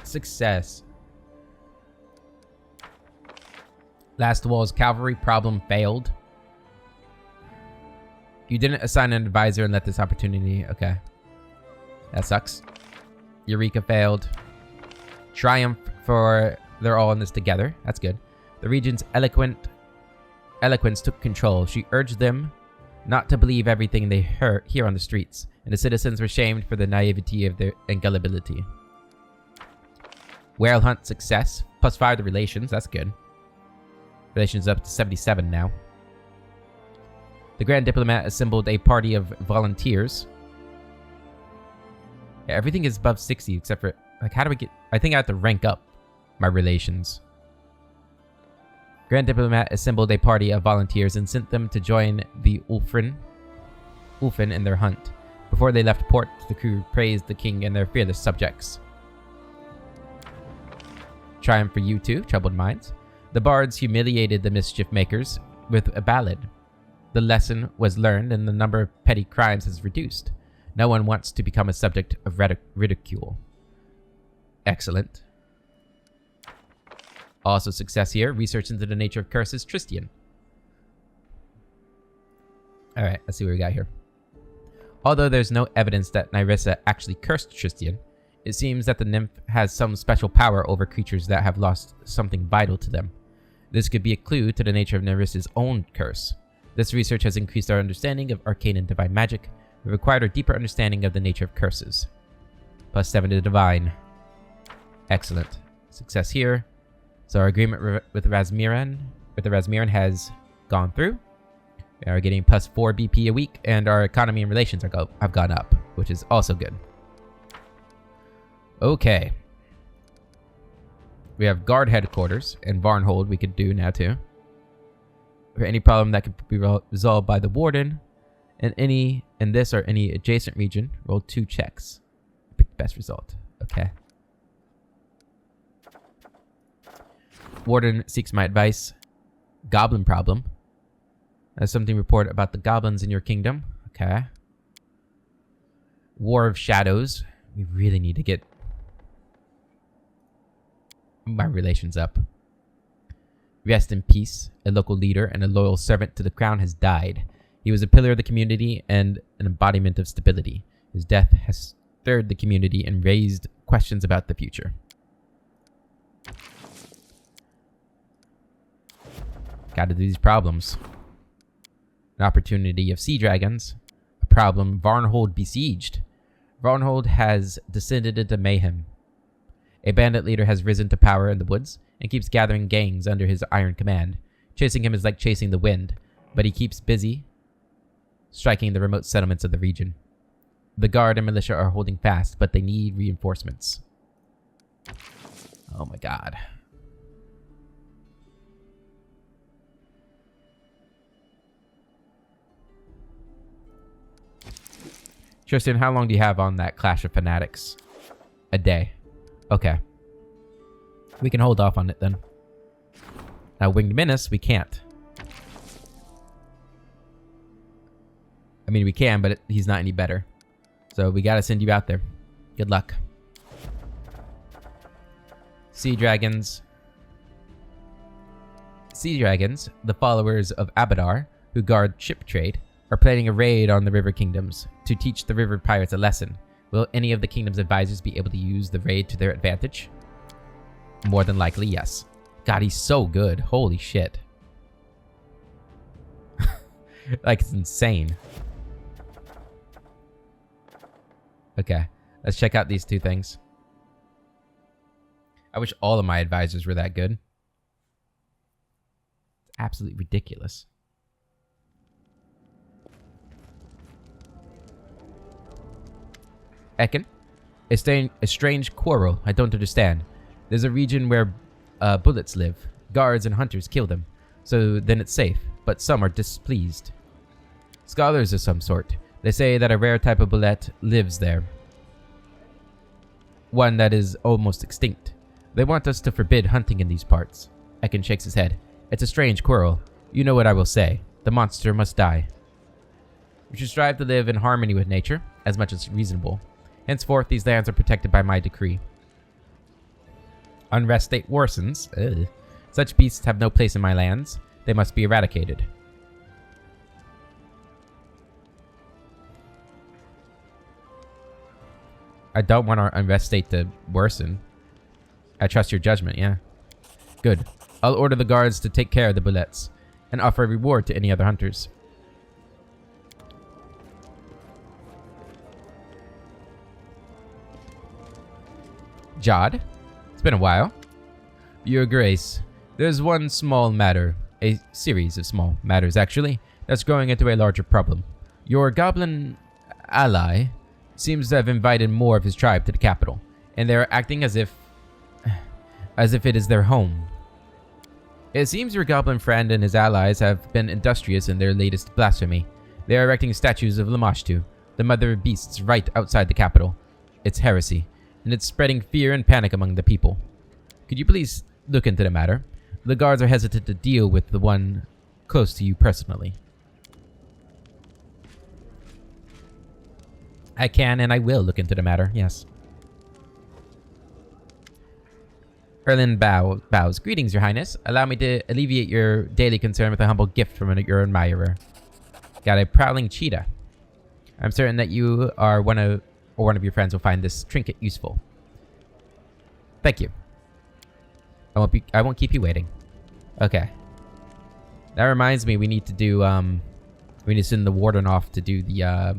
Success. Last Wall's cavalry problem failed. You didn't assign an advisor and let this opportunity... Okay. That sucks. Eureka failed. Triumph for... They're all in this together. That's good. The region's eloquence took control. She urged them not to believe everything they hear on the streets, and the citizens were shamed for the naivety of their and gullibility. Whale hunt success. +5 to relations. That's good. Relations up to 77 now. The Grand Diplomat assembled a party of volunteers. Yeah, everything is above 60 except for... Like, how do we get... I think I have to rank up my relations. Grand Diplomat assembled a party of volunteers and sent them to join the Ulfin in their hunt. Before they left port, the crew praised the king and their fearless subjects. Triumph for you two, troubled minds. The bards humiliated the mischief makers with a ballad. The lesson was learned and the number of petty crimes has reduced. No one wants to become a subject of ridicule. Excellent. Also success here. Research into the nature of curses. Tristian. Alright, let's see what we got here. Although there's no evidence that Nyrissa actually cursed Tristian, it seems that the nymph has some special power over creatures that have lost something vital to them. This could be a clue to the nature of Nyrissa's own curse. This research has increased our understanding of arcane and divine magic. We required a deeper understanding of the nature of curses. +7 to Divine. Excellent. Success here. So our agreement with the Razmiran has gone through. We are getting +4 BP a week, and our economy and relations have gone up, which is also good. Okay. We have guard headquarters and Varnhold we could do now too. For any problem that could be resolved by the warden, and in this or any adjacent region, roll 2 checks. Pick the best result. Okay. Warden seeks my advice. Goblin problem. There's something report about the goblins in your kingdom. Okay. War of Shadows. We really need to get my relations up. Rest in peace. A local leader and a loyal servant to the crown has died. He was a pillar of the community and an embodiment of stability. His death has stirred the community and raised questions about the future. Gotta do these problems. An opportunity of sea dragons. A problem, Varnhold besieged. Varnhold has descended into mayhem. A bandit leader has risen to power in the woods and keeps gathering gangs under his iron command. Chasing him is like chasing the wind, but he keeps busy striking the remote settlements of the region. The guard and militia are holding fast, but they need reinforcements. Oh my god. Tristan, how long do you have on that Clash of Fanatics? A day. Okay. We can hold off on it then. Now, Winged Menace, we can't. I mean, we can, but he's not any better. So we gotta send you out there. Good luck. Sea Dragons. Sea Dragons, the followers of Abadar, who guard ship trade, are planning a raid on the river kingdoms to teach the river pirates a lesson. Will any of the kingdom's advisors be able to use the raid to their advantage? More than likely, yes. God, he's so good. Holy shit. Like, it's insane. Okay, let's check out these 2 things. I wish all of my advisors were that good. It's absolutely ridiculous. Ekin? A strange quarrel. I don't understand. There's a region where bullets live. Guards and hunters kill them. So then it's safe. But some are displeased. Scholars of some sort. They say that a rare type of bullet lives there. One that is almost extinct. They want us to forbid hunting in these parts. Ekin shakes his head. It's a strange quarrel. You know what I will say. The monster must die. We should strive to live in harmony with nature, as much as reasonable. Henceforth, these lands are protected by my decree. Unrest state worsens. Ugh. Such beasts have no place in my lands. They must be eradicated. I don't want our unrest state to worsen. I trust your judgment, yeah. Good. I'll order the guards to take care of the bullets and offer a reward to any other hunters. Jod, it's been a while. Your Grace, there's one small matter, a series of small matters actually, that's growing into a larger problem. Your goblin ally seems to have invited more of his tribe to the capital, and they are acting as if it is their home. It seems your goblin friend and his allies have been industrious in their latest blasphemy. They are erecting statues of Lamashtu, the mother of beasts, right outside the capital. It's heresy, and it's spreading fear and panic among the people. Could you please look into the matter? The guards are hesitant to deal with the one close to you personally. I can and I will look into the matter, yes. Erlin bows. Greetings, Your Highness. Allow me to alleviate your daily concern with a humble gift from your admirer. Got a prowling cheetah. I'm certain that you are one of your friends will find this trinket useful. Thank you. I won't keep you waiting. Okay. That reminds me, we need to do we need to send the warden off to do the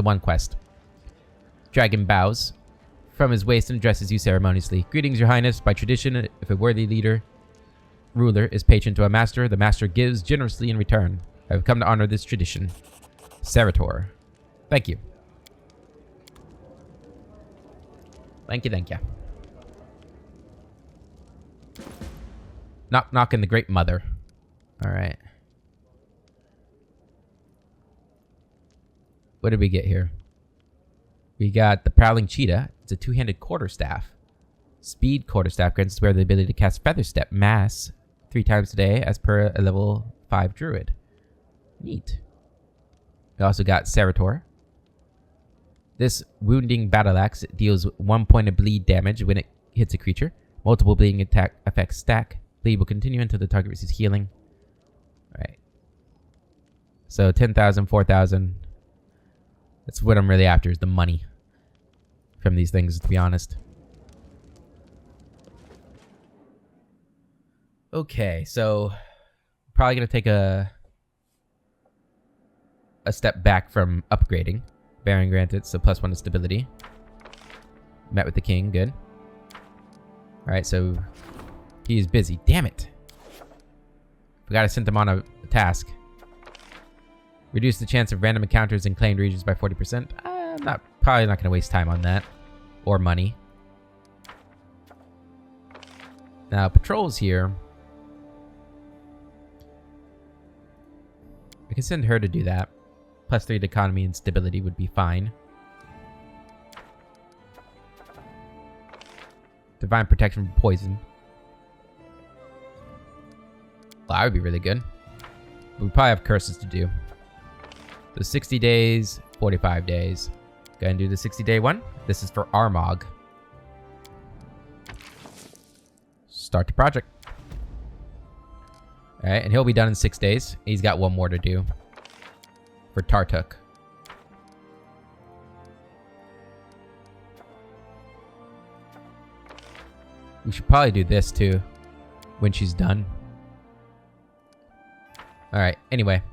one quest. Dragon bows from his waist and addresses you ceremoniously. Greetings, your highness. By tradition, if a worthy ruler is patron to a master, the master gives generously in return. I have come to honor this tradition. Serator. Thank you. Thank you, thank you. Knock, knock in the Great Mother. Alright. What did we get here? We got the Prowling Cheetah. It's a two-handed quarterstaff. Speed quarterstaff grants the wearer the ability to cast Feather Step Mass 3 times a day as per a level 5 druid. Neat. We also got Serator. This wounding battle axe deals 1 point of bleed damage when it hits a creature. Multiple bleeding attack effects stack. Bleed will continue until the target receives healing. Alright. So 10,000, 4,000. That's what I'm really after, is the money from these things, to be honest. Okay, so probably gonna take a step back from upgrading. Baron granted, so +1 to stability. Met with the king, good. Alright, so he is busy. Damn it. We gotta send him on a task. Reduce the chance of random encounters in claimed regions by 40%. I'm probably not gonna waste time on that. Or money. Now, patrols here. I can send her to do that. +3 to economy and stability would be fine. Divine protection from poison. Well, that would be really good. We probably have curses to do. So 60 days, 45 days. Go ahead and do the 60-day one. This is for Armog. Start the project. Alright, and he'll be done in 6 days. He's got 1 more to do. For Tartuk. We should probably do this too. When she's done. Alright, anyway.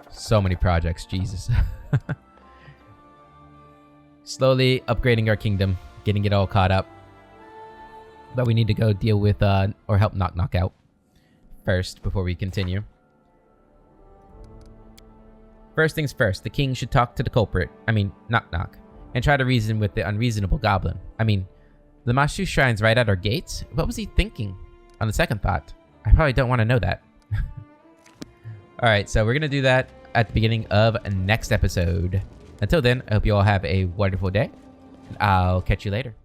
So many projects, Jesus. Slowly upgrading our kingdom. Getting it all caught up. But we need to go deal with, or help Knock Knock out. First, before we continue. First things first, the king should talk to the culprit. I mean, Knock Knock. And try to reason with the unreasonable goblin. I mean, the Mashu Shrine's right at our gates? What was he thinking? On the second thought, I probably don't want to know that. Alright, so we're going to do that at the beginning of next episode. Until then, I hope you all have a wonderful day. I'll catch you later.